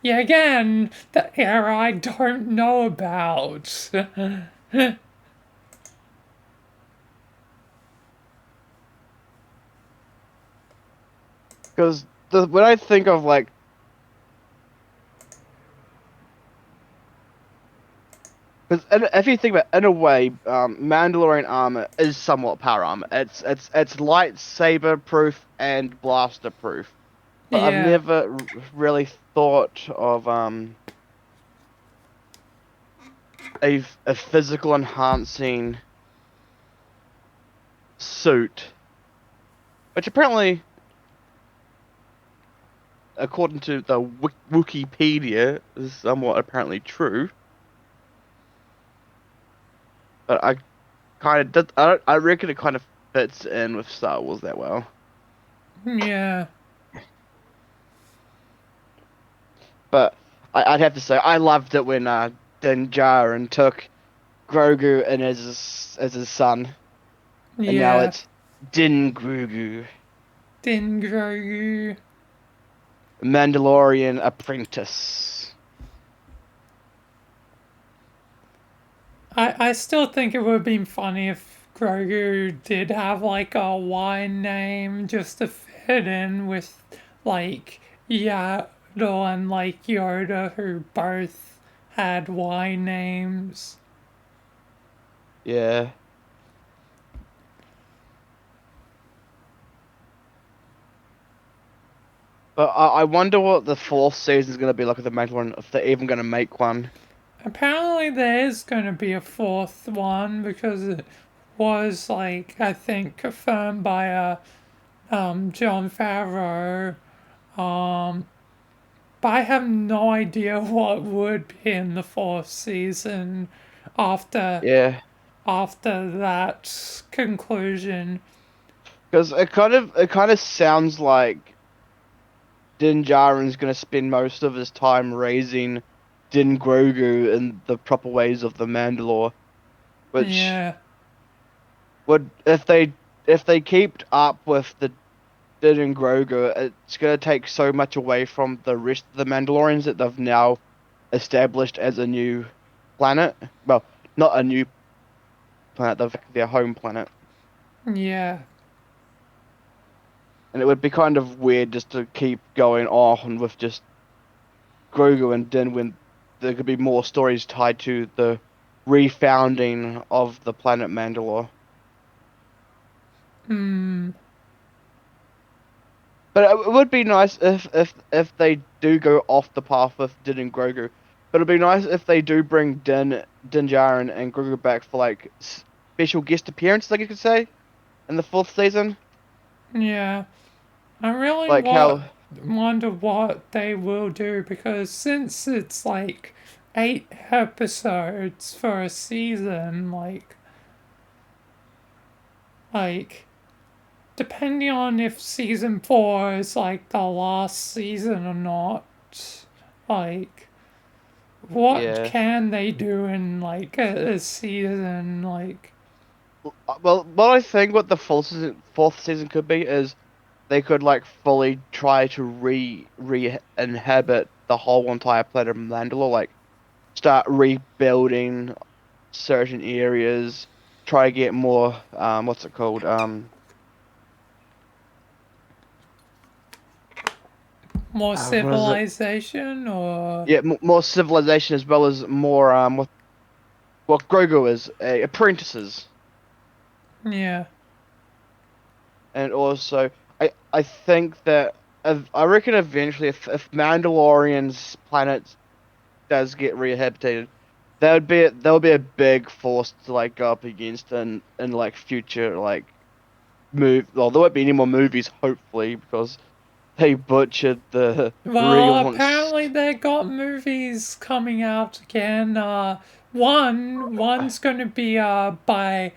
Yeah, again, the era I don't know about. Because when I think of like, because if you think about it, in a way, Mandalorian armor is somewhat power armor. It's lightsaber proof and blaster proof. But I've Yeah. never really thought of a physical enhancing suit, which apparently, according to the Wikipedia, is somewhat apparently true. But I kind of I reckon it kind of fits in with Star Wars that well. Yeah. But I'd have to say I loved it when Din Djarin took Grogu in as his son, and now Yeah. it's Din Grogu, Din Grogu. Mandalorian apprentice. I still think it would have been funny if Grogu did have like a Y name just to fit in with like Yaddle and like Yoda, who both had Y names. Yeah. But I wonder what the fourth season is going to be like with the Mandalorian, if they're even going to make one. Apparently, there is going to be a fourth one because it was like I think confirmed by John Favreau. Um, but I have no idea what would be in the fourth season after Yeah. that conclusion. Because it kind of sounds like Din Djarin's going to spend most of his time raising Din Grogu in the proper ways of the Mandalore, which Yeah, would if they keep up with the Din and Grogu, it's going to take so much away from the rest of the Mandalorians that they've now established as a new planet. Well, not a new planet, their home planet. yeah. And it would be kind of weird just to keep going on with just Grogu and Din when there could be more stories tied to the refounding of the planet Mandalore. Hmm. But it would be nice if they do go off the path with Din and Grogu. But it'd be nice if they do bring Din Djarin and Grogu back for like special guest appearances, like you could say, in the fourth season. Yeah. I really Like how, wonder what they will do because since it's like 8 episodes for a season, like depending on if season 4 is like the last season or not, like what yeah. can they do in like a season? Like, Well, what I think what the fourth season could be is they could like fully try to re-inhabit the whole entire planet of Mandalore, like start rebuilding certain areas, try to get more what's it called? more What is it? civilization or Yeah, more civilization as well as more what Grogu is, apprentices. yeah. And also I think that I reckon eventually if Mandalorian's planet does get rehabilitated, that would be a big force to like go up against in like future like move. Well, there won't be any more movies, hopefully, because they butchered the Well, relaunch. apparently they got movies coming out again. One's going to be by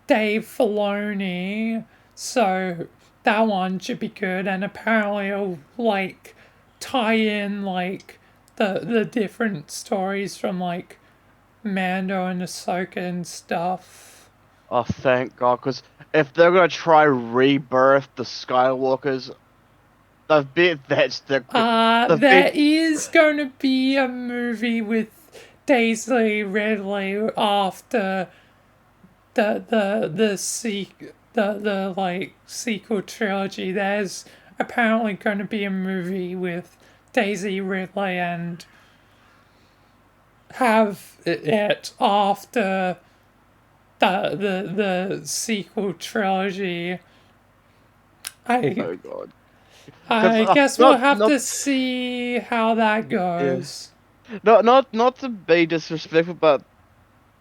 Dave Filoni, so that one should be good. And apparently it'll like tie in like the different stories from like Mando and Ahsoka and stuff. Oh, thank God, because if they're gonna try rebirth the Skywalkers, the bit that's the There bit. is going to be a movie with Daisy Ridley after the like sequel trilogy. There's apparently going to be a movie with Daisy Ridley and have it after the sequel trilogy. I Oh God, because I guess we'll not have not to see how that yeah, goes. not to be disrespectful, but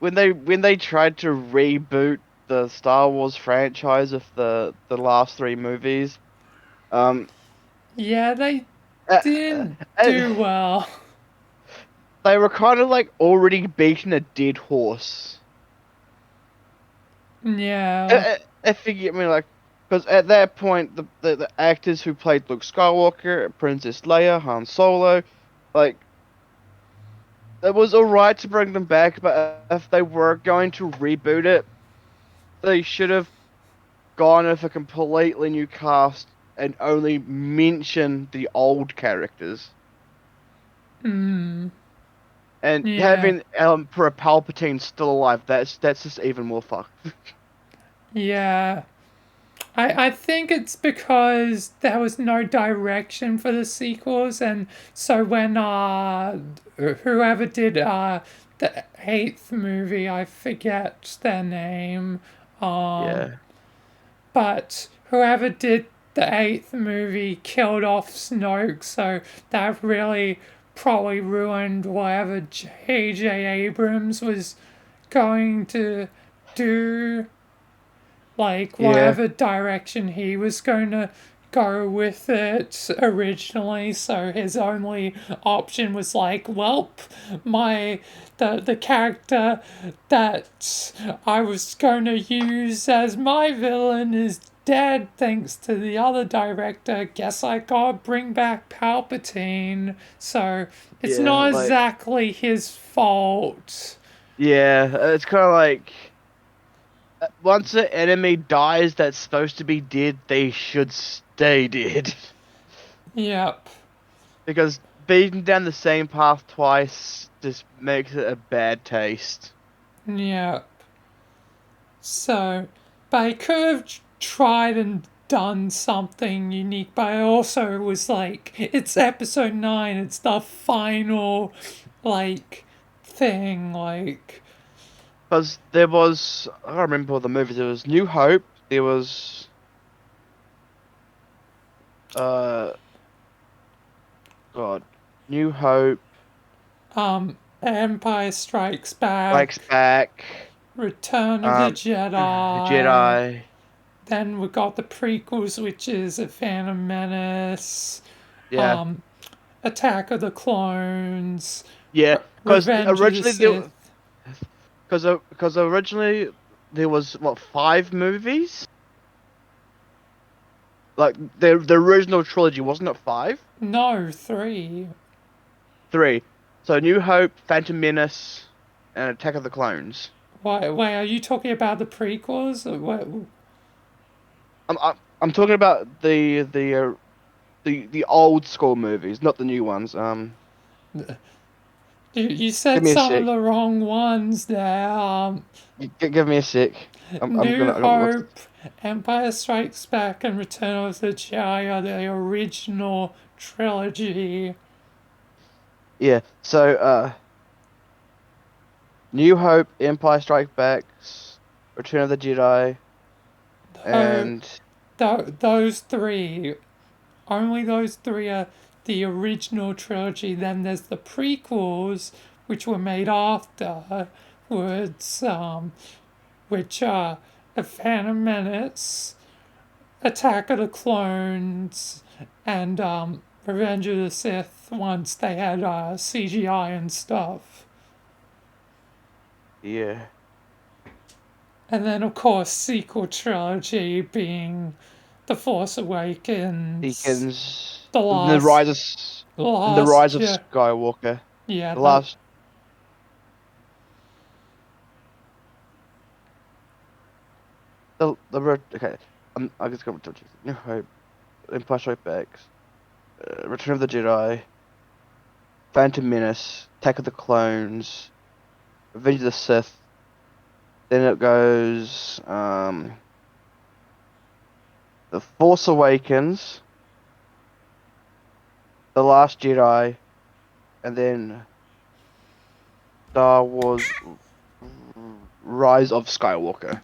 when they tried to reboot the Star Wars franchise of the last three movies, um, Yeah, they uh, uh, didn't uh, do well. they were kind of like already beating a dead horse. Yeah. If you get me, like, because at that point, the actors who played Luke Skywalker, Princess Leia, Han Solo, like, it was alright to bring them back, but if they were going to reboot it, they should have gone with a completely new cast and only mention the old characters. Hmm. And Yeah. having Emperor Palpatine still alive, that's just even more fucked. Yeah. I think it's because there was no direction for the sequels, and so when whoever did the eighth movie, I forget their name, um Yeah, but whoever did the eighth movie killed off Snoke, so that really probably ruined whatever J.J. Abrams was going to do, like yeah, whatever direction he was going to go with it originally. So his only option was like, welp, my the character that I was going to use as my villain is dead thanks to the other director. Guess I gotta bring back Palpatine. So it's yeah. not Like, exactly his fault. yeah, it's kind of like once the enemy dies that's supposed to be dead, they should stay dead. Yep. Because beating down the same path twice just makes it a bad taste. Yep. So, but I could have tried and done something unique, but I also was like, it's episode 9, it's the final, like, thing, like, Because there was, I don't remember all the movies. There was New Hope. There was, uh, God, New Hope, Empire Strikes Back, Strikes Back, Return of the Jedi, Jedi. then we got the prequels, which is A Phantom Menace, Yeah, um, Attack of the Clones, yeah. Because Revenge of the originally Sith. because originally there was what 5 movies? Like the original trilogy, wasn't it 5? No, 3. 3. So New Hope, Phantom Menace, and Attack of the Clones. Wait, are you talking about the prequels? Or what? I'm talking about the old school movies, not the new ones. You Give said me a some of sec. the wrong ones there. Give me a sec. New I got Hope, lost. Empire Strikes Back, and Return of the Jedi are the original trilogy. Yeah. So New Hope, Empire Strikes Back, Return of the Jedi, Tho- and those three, only those three are the original trilogy. Then there's the prequels, which were made afterwards, which are A Phantom Menace, Attack of the Clones, and Revenge of the Sith once they had CGI and stuff. yeah, And then, of course, sequel trilogy being The Force Awakens, Deacons, The the Last, The Last, Rise of Skywalker, yeah, the last, okay. I just got to New Hope, Empire Strikes Back, Return of the Jedi, Phantom Menace, Attack of the Clones, Revenge of the Sith. Then it goes The Force Awakens, The Last Jedi, and then Star Wars Rise of Skywalker.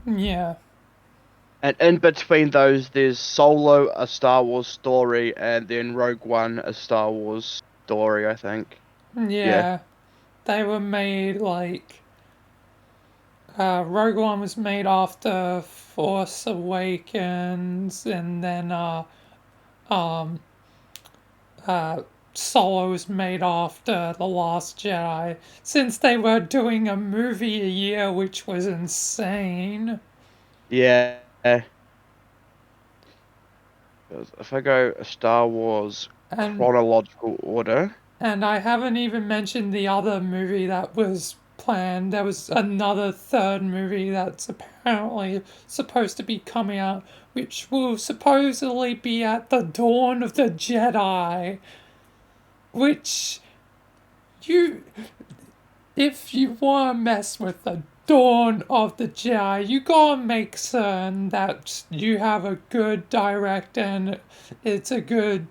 yeah, And in between those, there's Solo, a Star Wars story, and then Rogue One, a Star Wars story, I think. Yeah, yeah. They were made like Rogue One was made after Force Awakens, and then um, uh, Solo was made after The Last Jedi. Since they were doing a movie a year, which was insane. yeah. 'Cause if I go a Star Wars And chronological order, and I haven't even mentioned the other movie that was planned. There was another third movie that's apparently supposed to be coming out, which will supposedly be at the dawn of the Jedi. Which you if you want to mess with the Dawn of the Jedi, you gotta make certain that you have a good director and it's a good,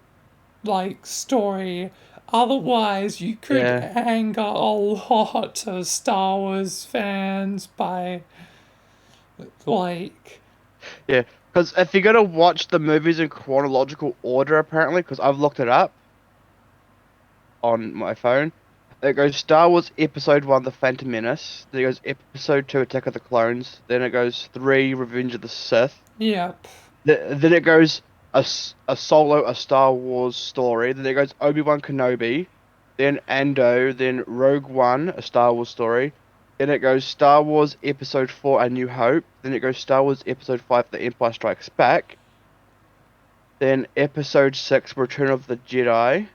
like, story. Otherwise, you could Yeah, anger a lot of Star Wars fans by, like, yeah. Because if you're gonna watch the movies in chronological order, apparently, because I've looked it up on my phone, it goes Star Wars Episode 1, The Phantom Menace. Then it goes Episode 2, Attack of the Clones. Then it goes 3, Revenge of the Sith. yep, Then it goes a solo, a Star Wars story. Then it goes Obi-Wan Kenobi. Then Ando. Then Rogue One, a Star Wars story. Then it goes Star Wars Episode 4, A New Hope. Then it goes Star Wars Episode 5, The Empire Strikes Back. Then Episode 6, Return of the Jedi.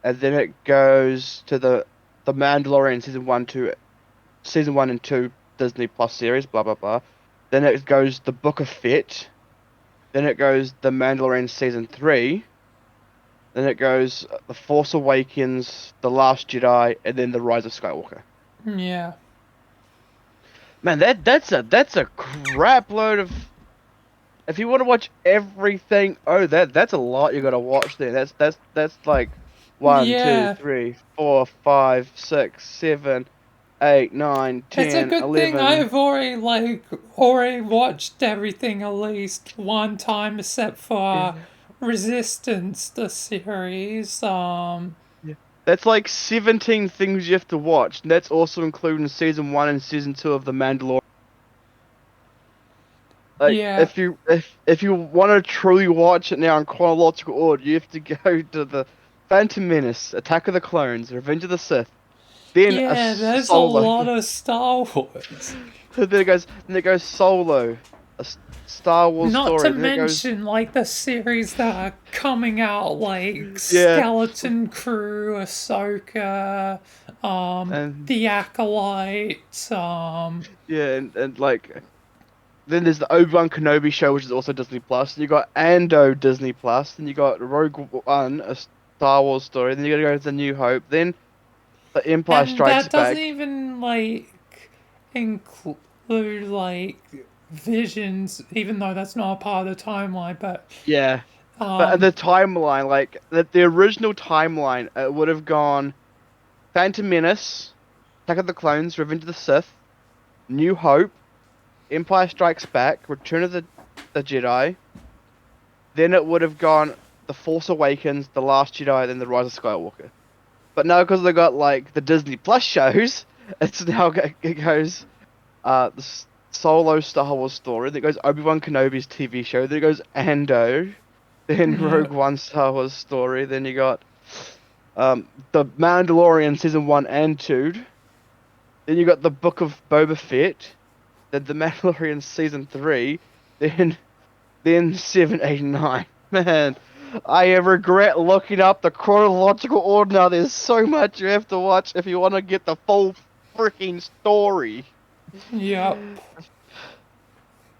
And then it goes to the Mandalorian season 1 and 2 Disney Plus series, blah blah blah. Then it goes the Book of Fett. Then it goes The Mandalorian season 3. Then it goes The Force Awakens, The Last Jedi, and then The Rise of Skywalker. yeah. Man, that's a crap load of. If you want to watch everything, oh that's a lot you gotta watch there. That's like one, two, Yeah, 3, 4, 5, 6, 7, 8, 9, it's a 10, good thing 11. I've already watched everything at least one time except for Yeah. Resistance, the series. Yeah. That's like 17 things you have to watch, and that's also including season 1 and season 2 of The Mandalorian. Like Yeah, if you want to truly watch it now in chronological order, you have to go to the Phantom Menace, Attack of the Clones, Revenge of the Sith, then a yeah, there's a solo. lot of Star Wars. Then it goes solo, Star Wars Not to story. Then it goes mention, like, the series that are coming out, like yeah, Skeleton Crew, Ahsoka, and The Acolyte, yeah, and like then there's the Obi-Wan Kenobi show, which is also Disney Plus. And you got Ando Disney Plus. Then you got Rogue One, a Star Wars story. Then you gotta go to New Hope. Then the Empire and Strikes that doesn't Back. even, like, include, like, Visions, even though that's not a part of the timeline, but, Yeah, but um, the timeline, like the original timeline, it would have gone Phantom Menace, Attack of the Clones, Revenge of the Sith, New Hope, Empire Strikes Back, Return of the Jedi. Then it would have gone The Force Awakens, The Last Jedi, then The Rise of Skywalker. But now because they got like the Disney Plus shows, it goes solo Star Wars story. Then it goes Obi-Wan Kenobi's TV show. Then it goes Ando. Then yeah, Rogue One Star Wars story. Then you got the Mandalorian season 1 and 2. Then you got the Book of Boba Fett. Then the Mandalorian season 3. Then 7, 8, and 9. Man, I regret looking up the chronological order now. There's so much you have to watch if you want to get the full freaking story. yep,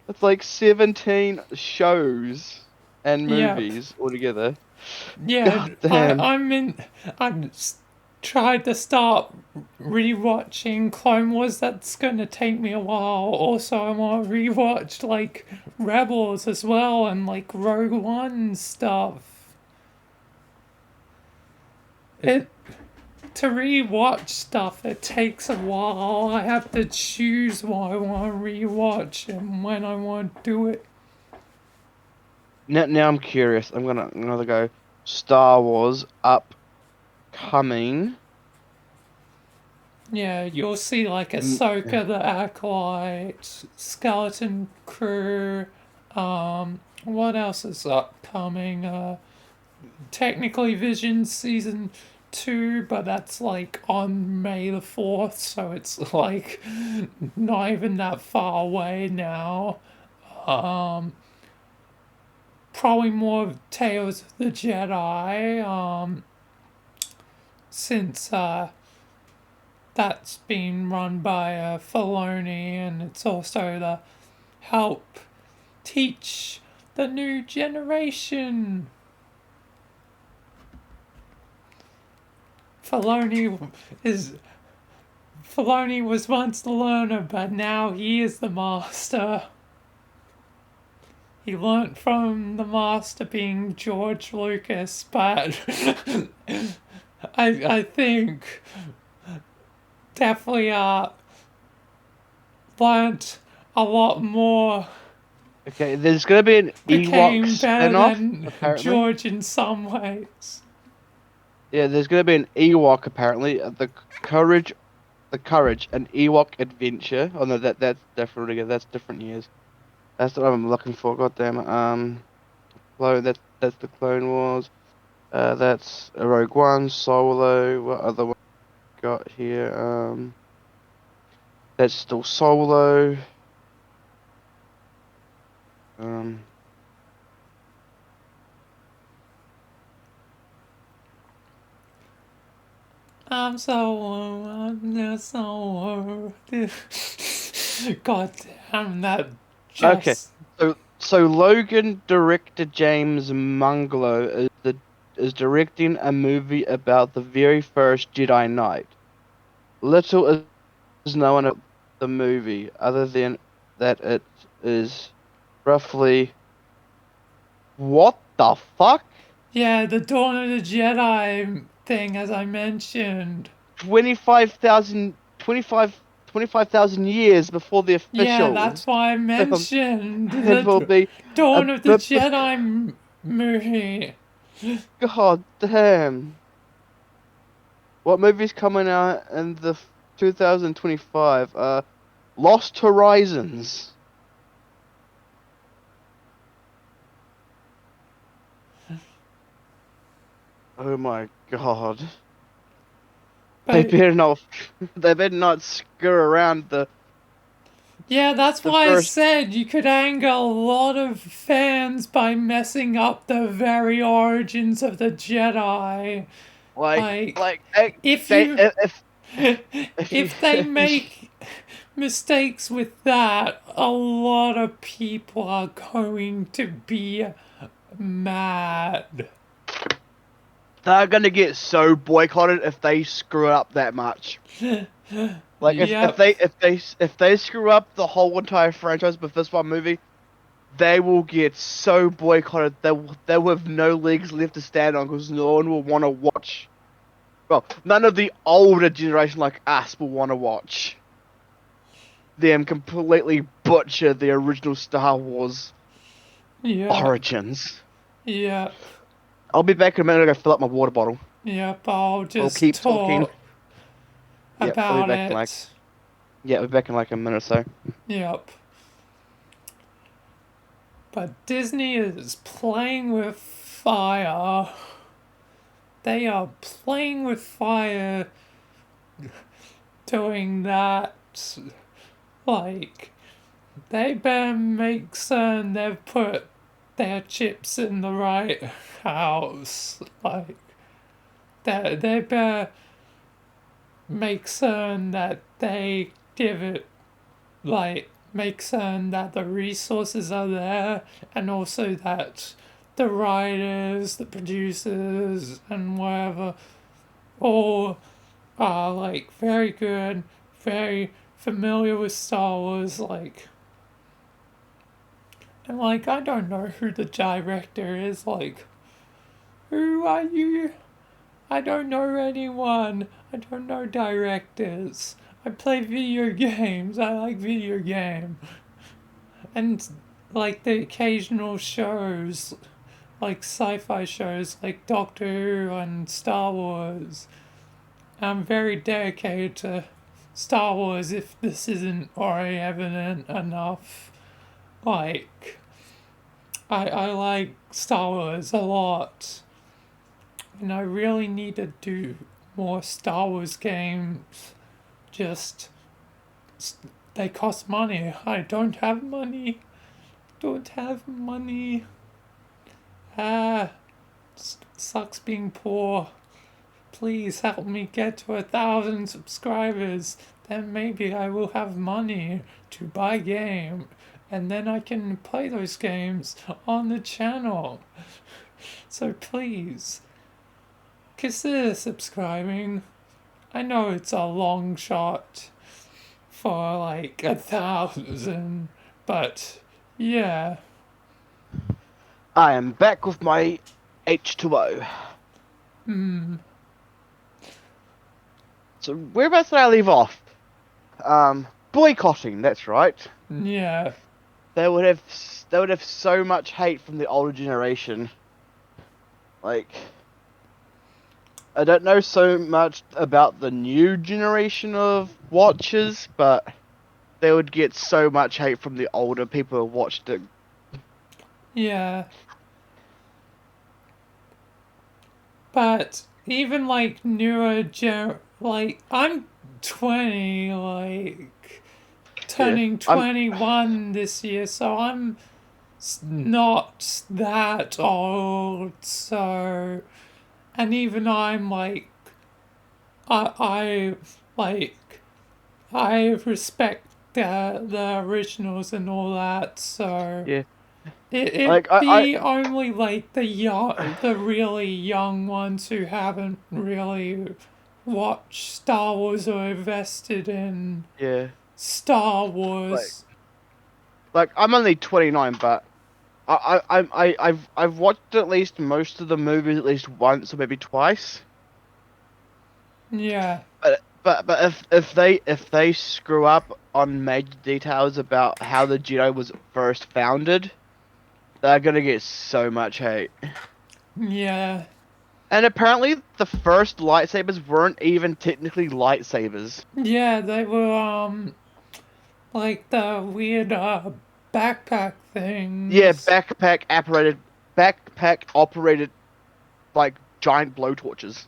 It's like 17 shows and yep. movies altogether. Yeah, God damn. I'm tried to start rewatching Clone Wars. That's gonna take me a while. Also, I want to rewatch, like, Rebels as well and, like, Rogue One and stuff. It To rewatch stuff, it takes a while. I have to choose what I want to rewatch and when I want to do it. Now I'm curious. I'm gonna go Star Wars upcoming. Yeah, you'll see, like, Mm, Ahsoka the Acolyte, Skeleton Crew. What else is upcoming? Technically Vision season 2, but that's, like, on May the 4th, so it's like not even that far away now. Um, Probably more Tales of the Jedi. Since that's been run by Filoni, and it's also to help teach the new generation. Filoni is Filoni was once the learner, but now he is the master. He learnt from the master being George Lucas, but I think definitely learnt a lot more. Okay, there's gonna be an Ewok Became better spin-off, than apparently. George in some ways. Yeah, there's gonna be an Ewok apparently. The Courage, an Ewok adventure. Oh no, that's different again. That's different years. That's what I'm looking for. God damn it. That's the Clone Wars. That's Rogue One, Solo. What other one got here? That's still Solo. Um, I'm so God damn that okay. just So Logan director James Mangold is directing a movie about the very first Jedi Knight. Little is known about the movie other than that it is roughly what the fuck? yeah, the Dawn of the Jedi thing as I mentioned. 25,000 25,000 years before the Yeah, official that's why I film. mentioned It will the be a Dawn of the Jedi movie. god damn. What movie's coming out in the 2025? Lost Horizons. Oh my god. They But better not. They better not screw around yeah, that's the why I first. said you could anger a lot of fans by messing up the very origins of the Jedi. Like, Like eh, if they you if you. if they make mistakes with that, a lot of people are going to be mad. They're gonna get so boycotted if they screw up that much. Like Yep. if they screw up the whole entire franchise with this one movie, they will get so boycotted. They will have no legs left to stand on because no one will want to watch. Well, none of the older generation like us will want to watch them completely butcher the original Star Wars Yep. origins. Yep. I'll be back in a minute to go fill up my water bottle. Yep. I'll We'll just keep talking. talk Yep, I'll be about back in it. I'll be back in like a minute or so. Yep. But Disney is playing with fire. They are playing with fire doing that. Like, they better make certain they've put their chips in the right house. Like, they better make certain that they give it, like, make certain that the resources are there and also that the writers, the producers, and whatever all are, like, very good, very familiar with Star Wars, like, and like I don't know who the director is, like, who are you? I don't know anyone. I don't know directors. I play video games. I like video game. And like the occasional shows, like sci-fi shows like Doctor Who and Star Wars. I'm very dedicated to Star Wars if this isn't already evident enough. Like, I like Star Wars a lot. And I really need to do more Star Wars games. Just, they cost money. I don't have money. Don't have money. Ah, sucks being poor. Please help me get to 1,000 subscribers. Then maybe I will have money to buy game. And then I can play those games on the channel. So please, consider subscribing. I know it's a long shot. for like 1,000. But yeah. I am back with my H2O. So whereabouts did I leave off? Boycotting. That's right. Yeah. They would have so much hate from the older generation. Like, I don't know so much about the new generation of watchers, but they would get so much hate from the older people who watched it. Yeah. But even like like I'm 20, like Yeah, turning I'm. 21 this year, so I'm not that old. So, and even I'm like, I like, I respect the originals and all that. So Yeah, it like I. be only like the really young ones who haven't really watched Star Wars or invested in Yeah, Star like Wars. I'm only 29, but I've watched at least most of the movies at least once or maybe twice. Yeah, But if they screw up on major details about how the Jedi was first founded, they're gonna get so much hate. yeah, And apparently the first lightsabers weren't even technically lightsabers. yeah. They were like the weird backpack Yeah, things. backpack operated like giant blowtorches.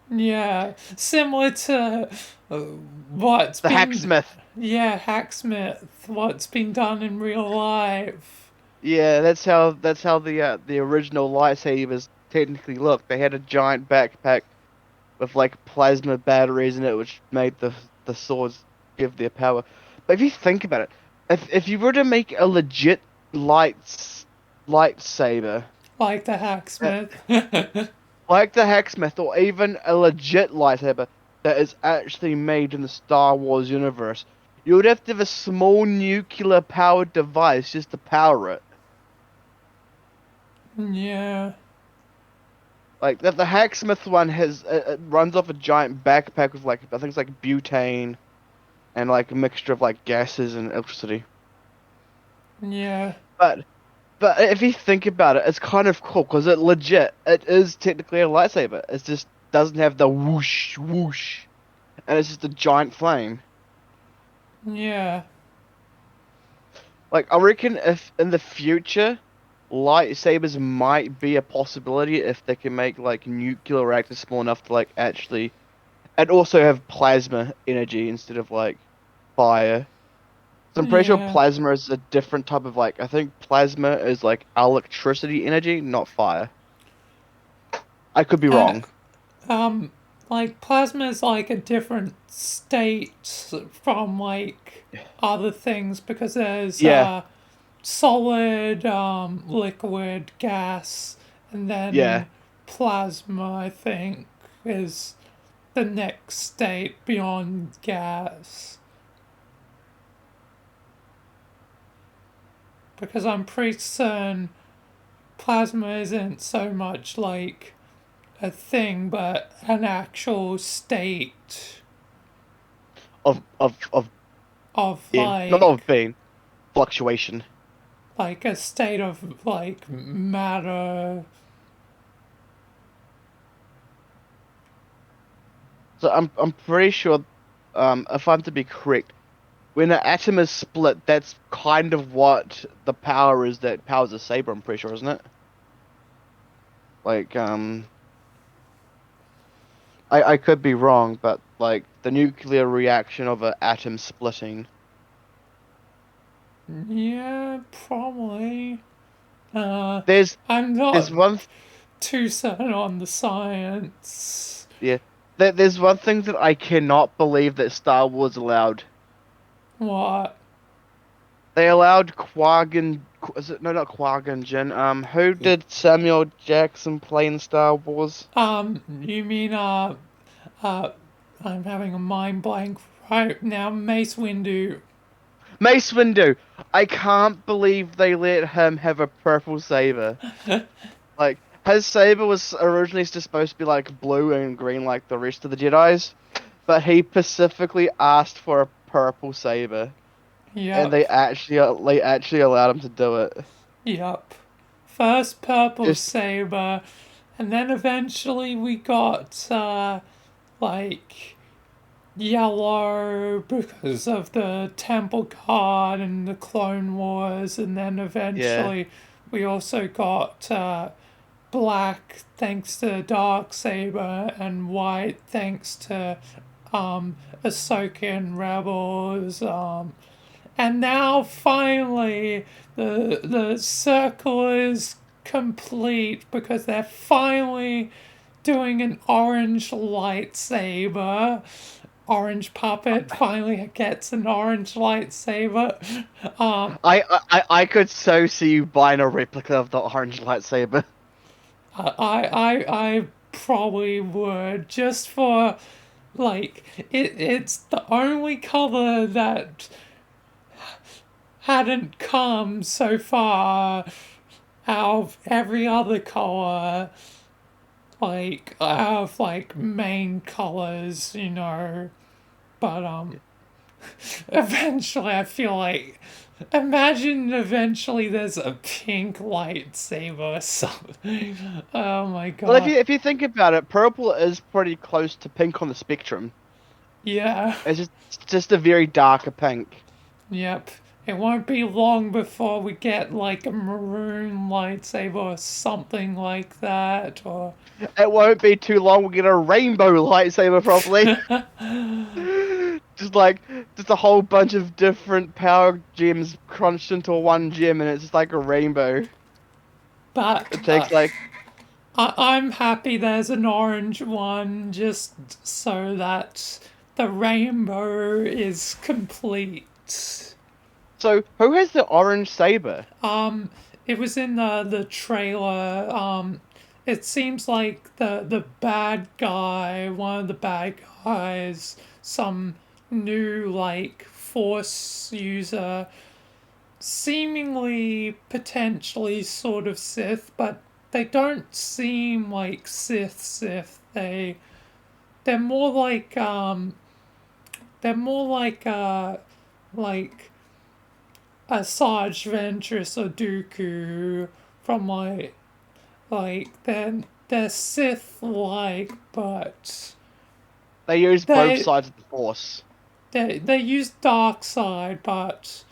Yeah, similar to what's The been, hacksmith. yeah, hacksmith. What's been done in real life. Yeah, that's how the original lightsabers technically look. They had a giant backpack with like plasma batteries in it, which made the swords give their power. But if you think about it, if you were to make a legit lightsaber, Like the uh, hacksmith. like the Hacksmith, or even a legit lightsaber that is actually made in the Star Wars universe, you would have to have a small nuclear powered device just to power it. Yeah, Like the Hacksmith one has it runs off a giant backpack with like I think it's like butane and like a mixture of like gases and electricity. yeah, But but if you think about it, it's kind of cool because it is technically a lightsaber. It just doesn't have the whoosh whoosh, and it's just a giant flame. yeah, Like I reckon if in the future lightsabers might be a possibility if they can make like nuclear reactors small enough to like actually and also have plasma energy instead of like fire. So I'm pretty sure yeah. plasma is a different type of like I think plasma is like electricity energy, not fire. I could be And wrong. um, like plasma is like a different state from like other things because there's Yeah, solid, liquid, gas, and yeah. then plasma. I think is the next state beyond gas. Because I'm pretty certain plasma isn't so much like a thing, but an actual state Of of being, not of like being, fluctuation. a state of like matter. So I'm pretty sure if I'm to be correct, when an atom is split, that's kind of what the power is that powers a saber, I'm pretty sure, isn't it? Like, I could be wrong, but like the nuclear reaction of an atom splitting. Yeah, probably. Uh, There's I'm there's not one too certain on the science. yeah, there's one thing that I cannot believe that Star Wars allowed. What? They allowed Qui-Gon, is it no, not Qui-Gon Jinn. Who did Samuel Jackson play in Star Wars? You mean uh I'm having a mind blank Alright, now Mace Windu. Mace Windu. I can't believe they let him have a purple saber. Like, his saber was originally just supposed to be like blue and green like the rest of the Jedi's, but he specifically asked for a purple saber, and Yep, they actually allowed him to do it. yep. First purple Just saber, and then eventually we got, like, yellow because of the Temple Guard and the Clone Wars, and then yeah, eventually we also got black thanks to Darksaber and white thanks to Ahsoka and Rebels. And now finally the circle is complete because they're finally doing an orange lightsaber. Orange puppet finally gets an orange lightsaber. Um, I could so see you buying a replica of the orange lightsaber. I probably would just for like it's the only color that hadn't come so far out of every other color, like out of like main colors, you know. But eventually I feel like imagine eventually there's a pink lightsaber or something. Oh my Well, god. if you think about it, purple is pretty close to pink on the spectrum. Yeah. It's just a very darker pink. Yep. It won't be long before we get like a maroon lightsaber or something like that, or It won't be too long. We'll get a rainbow lightsaber, probably. Just like just a whole bunch of different power gems crunched into one gem, and it's just like a rainbow. but It takes like I'm happy there's an orange one just so that the rainbow is complete. so. Who has the orange saber? It was in the trailer. It seems like the bad guy, one of the bad guys, some new like force user, seemingly potentially sort of Sith, but they don't seem like Sith. They're more like they're more like a Sarge Ventress or Dooku from they're Sith like, but They use both they sides of the force. they use dark side, but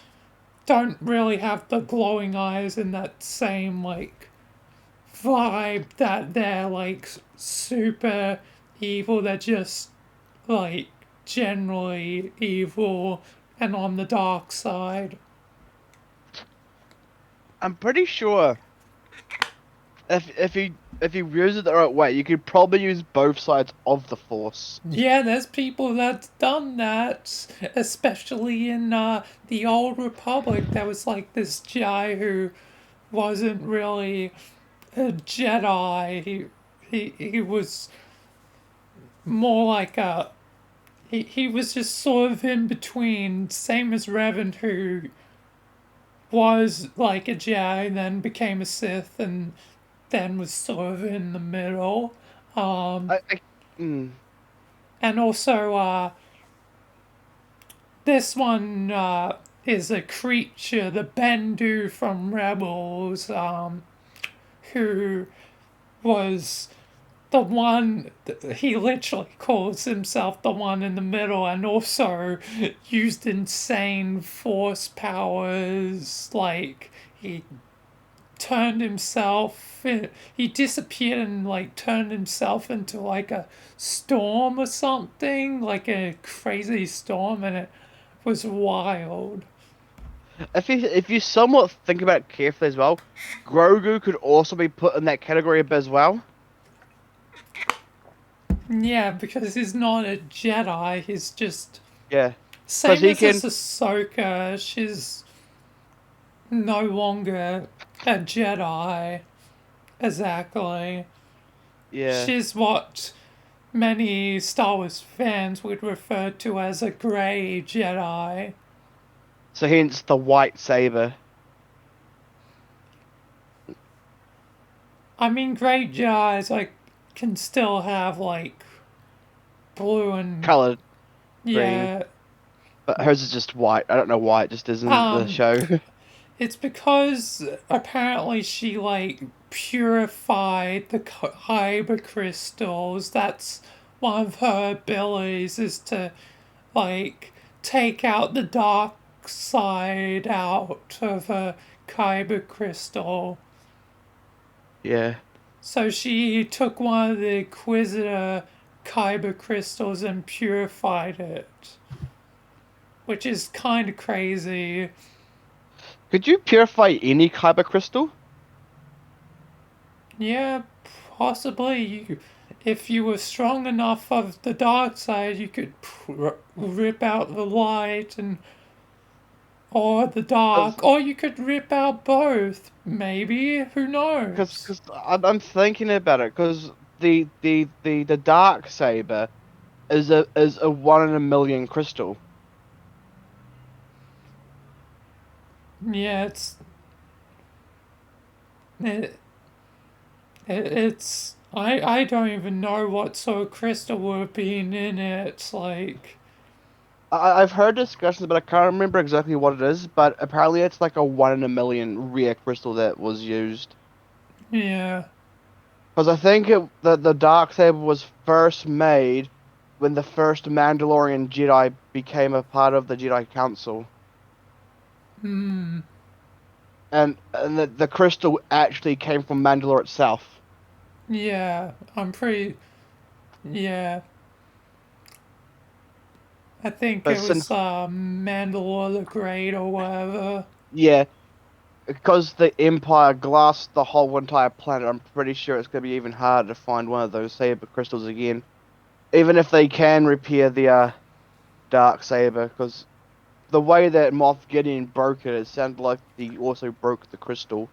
don't really have the glowing eyes and that same like vibe that they're like super evil. They're just like generally evil and on the dark side. I'm pretty sure if you use it the right way, you could probably use both sides of the force. Yeah, there's people that's done that, especially in the old Republic. There was like this guy who wasn't really a Jedi. He was more like a he was just sort of in between, same as Revan, who was like a Jedi and then became a Sith and then was sort of in the middle. I mm, And also, this one is a creature, the Bendu from Rebels, who was the one, he literally calls himself the one in the middle, and also used insane force powers. Like, he turned himself, he disappeared and, like, turned himself into, like, a storm or something, like a crazy storm, and it was wild. if you somewhat think about it carefully as well, Grogu could also be put in that category a bit as well. Yeah, because he's not a Jedi, he's just. Yeah, because Same he as can. Ahsoka, she's no longer a Jedi, exactly. Yeah, She's what many Star Wars fans would refer to as a grey Jedi. So hence the white saber. I mean, grey Jedis like can still have like blue and Colored green. yeah. But hers is just white. I don't know why it just isn't the Um, show. it's because apparently she like purified the kyber crystals. That's one of her abilities is to like take out the dark side out of a kyber crystal. Yeah. So she took one of the Inquisitor kyber crystals and purified it, which is kind of crazy. Could you purify any kyber crystal? Yeah, possibly. If you were strong enough of the dark side, you could rip out the light and or the Because dark, or you could rip out both. Maybe. Who because knows? because I'm thinking about it. Because the dark saber is a 1 in a million crystal. Yeah, it, it's I don't even know what sort of crystal would have been in it. Like, I've heard discussions, but I can't remember exactly what it is. But apparently, it's like a 1 in a million rare crystal that was used. yeah. Because I think the dark saber was first made when the first Mandalorian Jedi became a part of the Jedi Council, Hmm. and the crystal actually came from Mandalore itself. Yeah. I'm pretty. Yeah. I think But it was since Mandalore the Great or whatever. yeah, because the Empire glassed the whole entire planet, I'm pretty sure it's gonna be even harder to find one of those saber crystals again. Even if they can repair the dark saber, because the way that Moff Gideon broke it, it sounded like he also broke the crystal.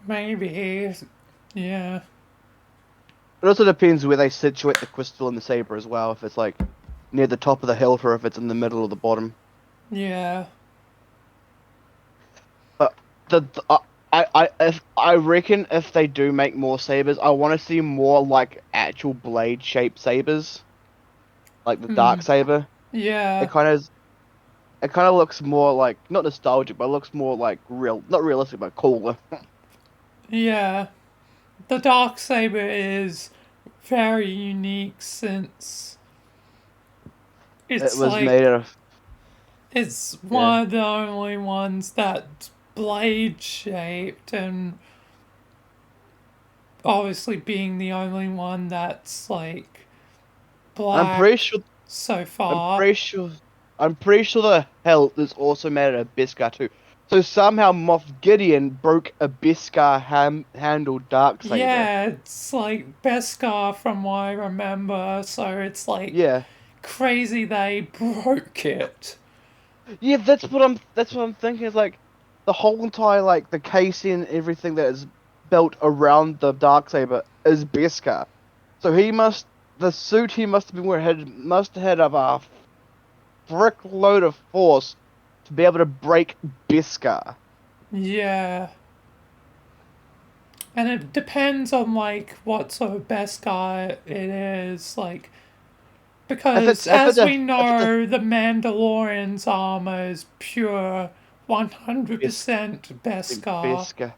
Maybe. Yeah. It also depends where they situate the crystal and the saber as well. If it's like near the top of the hilt or if it's in the middle or the bottom. Yeah. But I reckon if they do make more sabers, I want to see more like actual blade shaped sabers, like the Hmm. dark saber. Yeah. It kind of it kind of looks more like not nostalgic, but it looks more like real, not realistic, but cooler. Yeah. The dark saber is very unique since It it's was made like out of it's yeah. one of the only ones that's blade shaped and obviously being the only one that's like I'm pretty black sure. so I'm far. pretty sure. I'm pretty sure the hilt is also made out of Beskar too. So somehow Moff Gideon broke a Beskar handled dark saber. Yeah, it's like Beskar from what I remember, so it's like Yeah, crazy they broke it. yeah. That's what I'm thinking. Is like the whole entire like the casing and everything that is built around the dark saber is Beskar. So he must the suit he must have been wearing must have had a frick load of force to be able to break Beskar. Yeah. And it depends on like what sort of Beskar it is, like because If it's as a we if it's a know, the Mandalorian's armor is pure Bes- 100% Beskar. Beskar.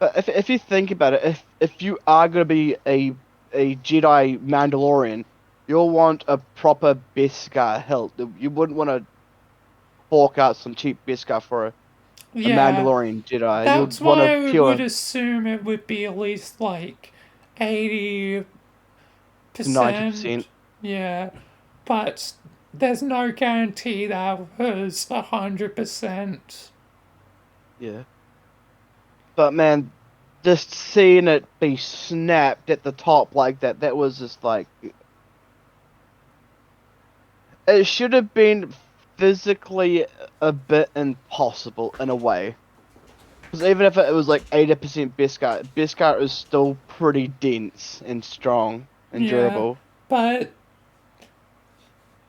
But if you think about it, if you are going to be a Jedi Mandalorian, you'll want a proper Beskar hilt. You wouldn't want to fork out some cheap Beskar for a Yeah, Mandalorian Jedi. You'd that's want a why I would pure assume it would be at least like 80%. 90%. Yeah, but there's no guarantee that was 100%. Yeah. But man, just seeing it be snapped at the top like that, that was just like it should have been physically a bit impossible in a way. Because even if it was like 80% Beskar is still pretty dense and strong and Yeah, durable. but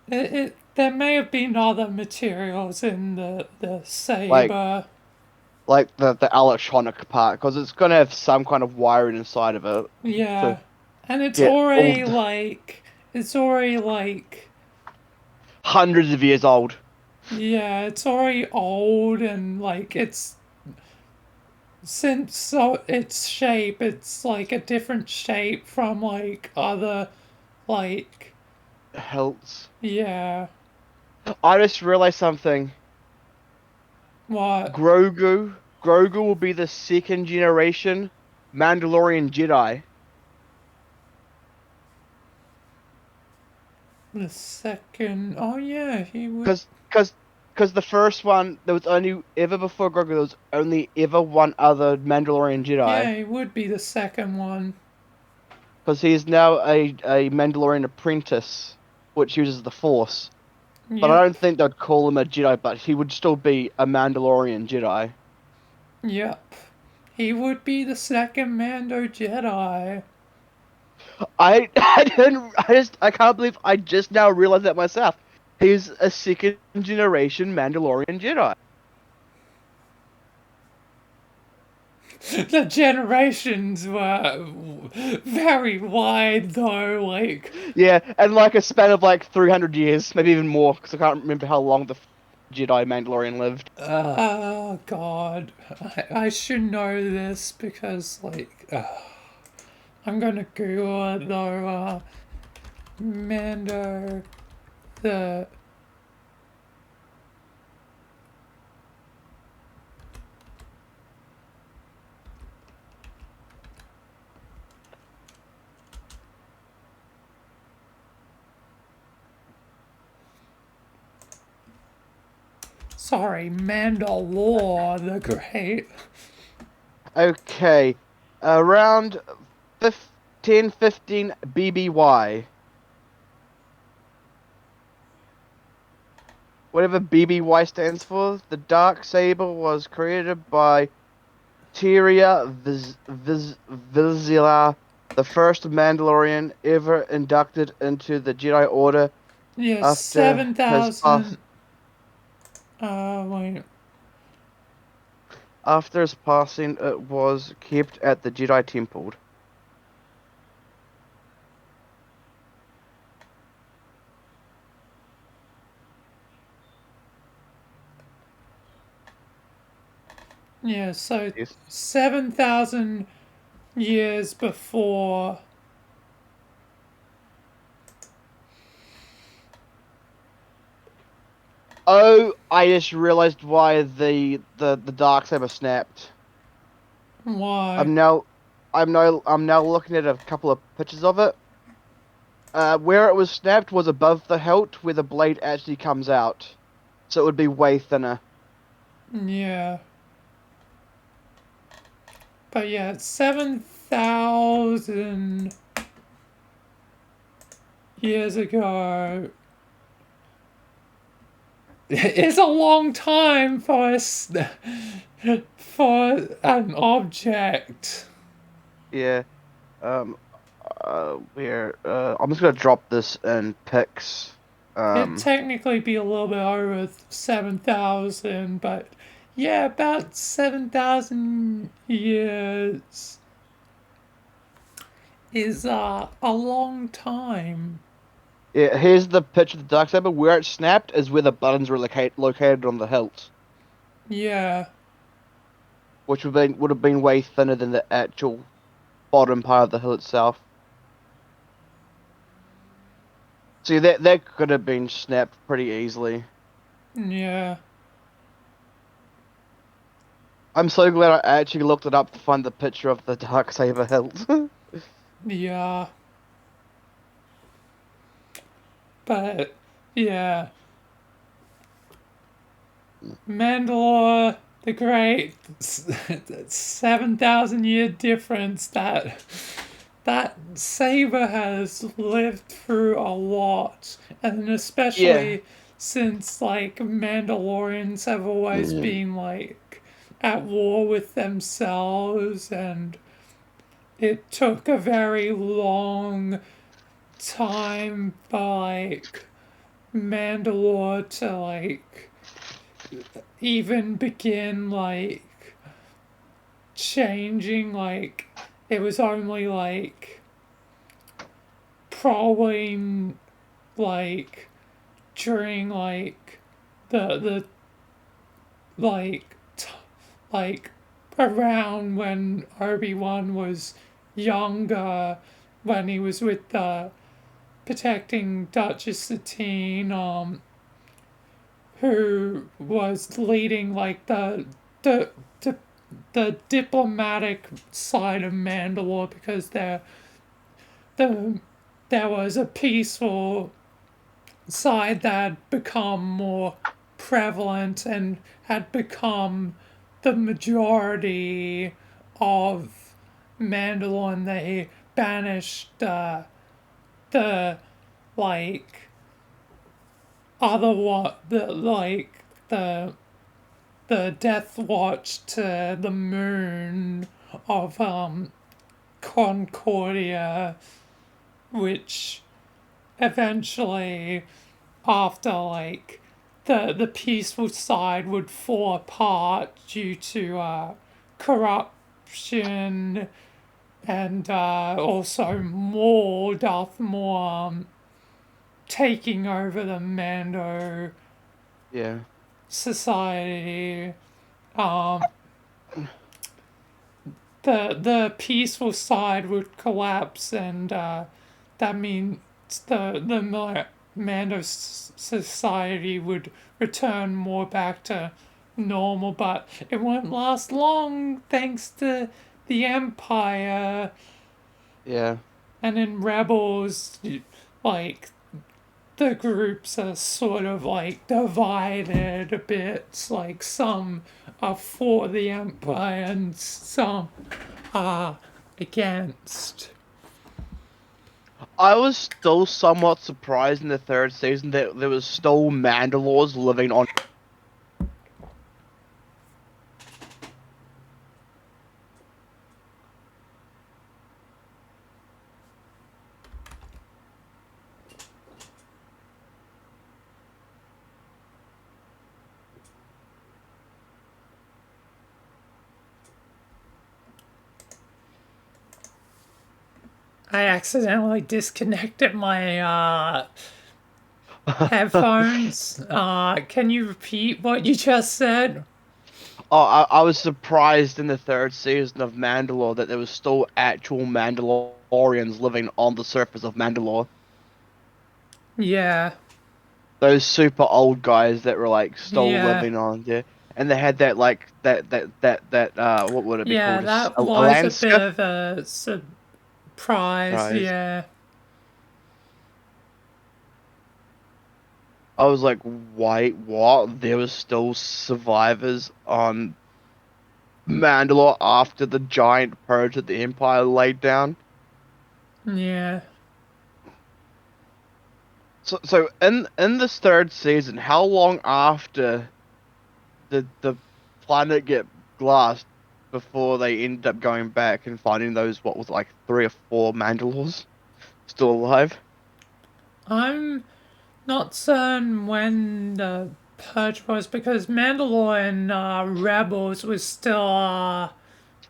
there may have been other materials in the Like saber. the electronic part, because it's gonna have some kind of wiring inside of it to Yeah, and get all it's already like hundreds of years old. yeah, it's already old and like it's since so its shape, it's like a different shape from like other like Hilts. yeah. I just realized something. What? Grogu will be the second generation Mandalorian Jedi. The second. Oh yeah, he would. Cause, cause, cause the first one there was only ever before Grogu there was only ever one other Mandalorian Jedi. Yeah, he would be the second one. Cause he is now a Mandalorian apprentice, which uses the Force. But I Yep. don't think they'd call him a Jedi, but he would still be a Mandalorian Jedi. Yep. He would be the second Mando Jedi. I didn't I can't believe I just now realized that myself. He's a second generation Mandalorian Jedi. The generations were very wide though, like Yeah, and like a span of like 300 years, maybe even more, because I can't remember how long the Jedi Mandalorian lived. oh god. I should know this because like I'm gonna Google it though. Mando the sorry, Mandalore the Great. Okay, around 1015 BBY. Whatever BBY stands for, the dark saber was created by Tyria Vizsla, the first Mandalorian ever inducted into the Jedi Order Yes, after his 7,000. pass Wait. after his passing. It was kept at the Jedi Temple. Yeah, so Yes. 7,000 years before. Oh, I just realized why the dark saber snapped. Why? I'm now I'm now looking at a couple of pictures of it. Where it was snapped was above the hilt, where the blade actually comes out, so it would be way thinner. Yeah. But yeah, 7,000 years ago. It's a long time for for an object. Yeah. Um. Where? I'm just gonna drop this in pics. It'd Um. technically be a little bit over 7,000, but yeah, about 7,000 years is a long time. Yeah. Here's the picture of the dark saber. Where it snapped is where the buttons were located on the hilt, Yeah, which would have been way thinner than the actual bottom part of the hilt itself. See, that could have been snapped pretty easily. yeah, I'm so glad I actually looked it up to find the picture of the dark saber hilt. yeah. But yeah, Mandalore the Great, 7,000 year difference. That saber has lived through a lot, and Yeah. especially since like Mandalorians have always been like at war with themselves, and it took a very long time for like Mandalore to like even begin like changing. Like it was only like probably like during like the like like around when Obi-Wan was younger, when he was with the protecting Duchess Satine, who was leading like the the the diplomatic side of Mandalore, because the there was a peaceful side that had become more prevalent and had become the majority of Mandalore, and they banished the like other what the like the Death Watch to the moon of Concordia, which eventually, after like the peaceful side would fall apart due to corruption, and also more Darth Maul taking over the Mando Yeah. society. Um, the peaceful side would collapse, and that means the Mando society would return more back to normal, but it won't last long thanks to the Empire. Yeah. And in Rebels, like the groups are sort of like divided a bit. Like some are for the Empire and some are against. I was still somewhat surprised in the third season that there was still Mandalores living on. I accidentally disconnected my headphones. Can you repeat what you just said? Oh, I was surprised in the third season of Mandalore that there was still actual Mandalorians living on the surface of Mandalore. Yeah, Those super old guys that were like still yeah, living on there, and they had that like that what would it be yeah. called? That A was a land bit skiff? of a surprise. Guys, Yeah, I was like, wait, what? There was still survivors on Mandalore after the giant purge that the Empire laid down. yeah. So in this third season, how long after did the planet get glassed before they ended up going back and finding those what was it, like 3 or 4 Mandalores still alive? I'm not certain when the purge was, because Mandalore and Rebels was still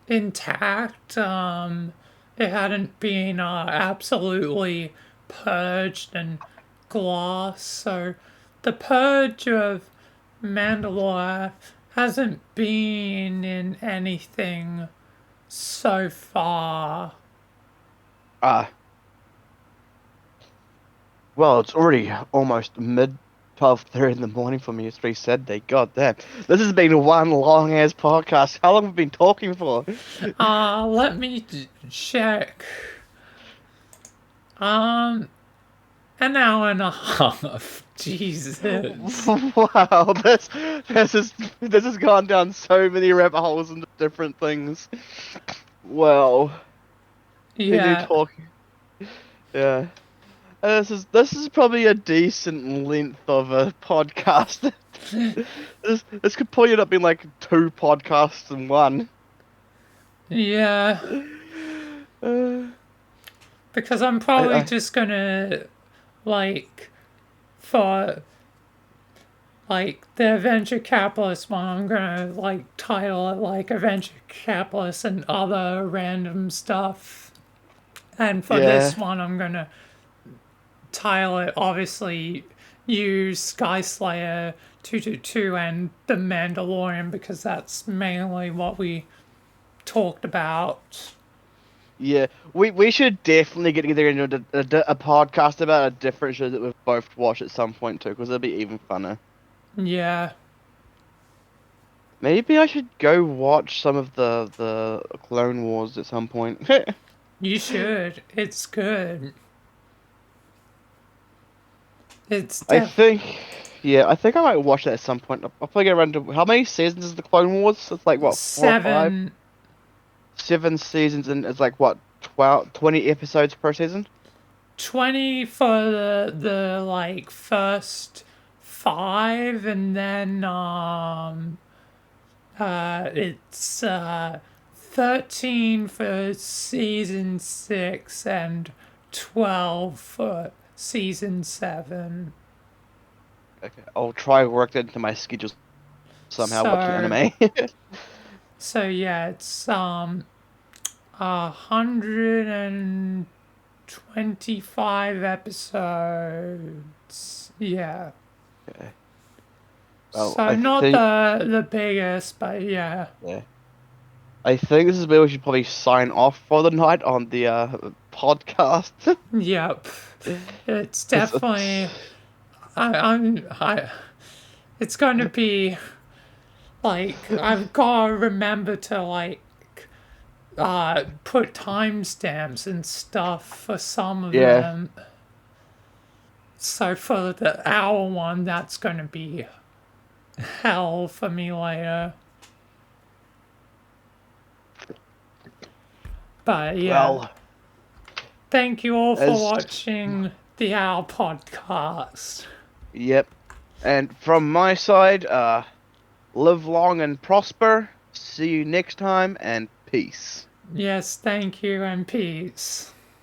intact. It hadn't been absolutely purged and glass. So the purge of Mandalore hasn't been in anything so far. Ah, well, it's already almost mid 12:30 in the morning for me. It's 3 Saturday. God damn, this has been one long ass podcast. How long have we been talking for? Let me check. Um, an hour and a half. Jesus. Wow, this has gone down so many rabbit holes into different things. Well, continue Yeah. talking. Yeah. This is probably a decent length of a podcast. This could probably end up being like 2 podcasts in one. Yeah, Uh, because I'm probably I just gonna like for like the venture capitalist one, I'm gonna like title it like a venture capitalist and other random stuff. And for yeah. this one, I'm gonna title it obviously use Skyslayer222 and the Mandalorian because that's mainly what we talked about. Yeah, we should definitely get together and do a podcast about a different show that we've both watched at some point too, because it'll be even funner. Yeah, Maybe I should go watch some of the Clone Wars at some point. you should. It's good. It's I def think, yeah, I think I might watch that at some point. I'll probably get around to how many seasons is the Clone Wars? It's like what, 4 or 5? seven 7 seasons, and it's like what, 12, 20 episodes per season? 20 for the like first five and then it's 13 for season 6 and 12 for season 7. Okay, I'll try work that into my schedule somehow. Watching So anime. yeah, it's 125 episodes. Yeah. Okay. Well, So I not think, the biggest, but yeah. yeah. I think this is where we should probably sign off for the night on the podcast. Yep. It's 'Cause definitely I it's going to be like I've got to remember to like put timestamps and stuff for some of yeah, them. So for the hour one, that's going to be hell for me later. But yeah, well, thank you all for as watching the Owl podcast. yep. And from my side, live long and prosper. See you next time, and peace. Yes, thank you and peace.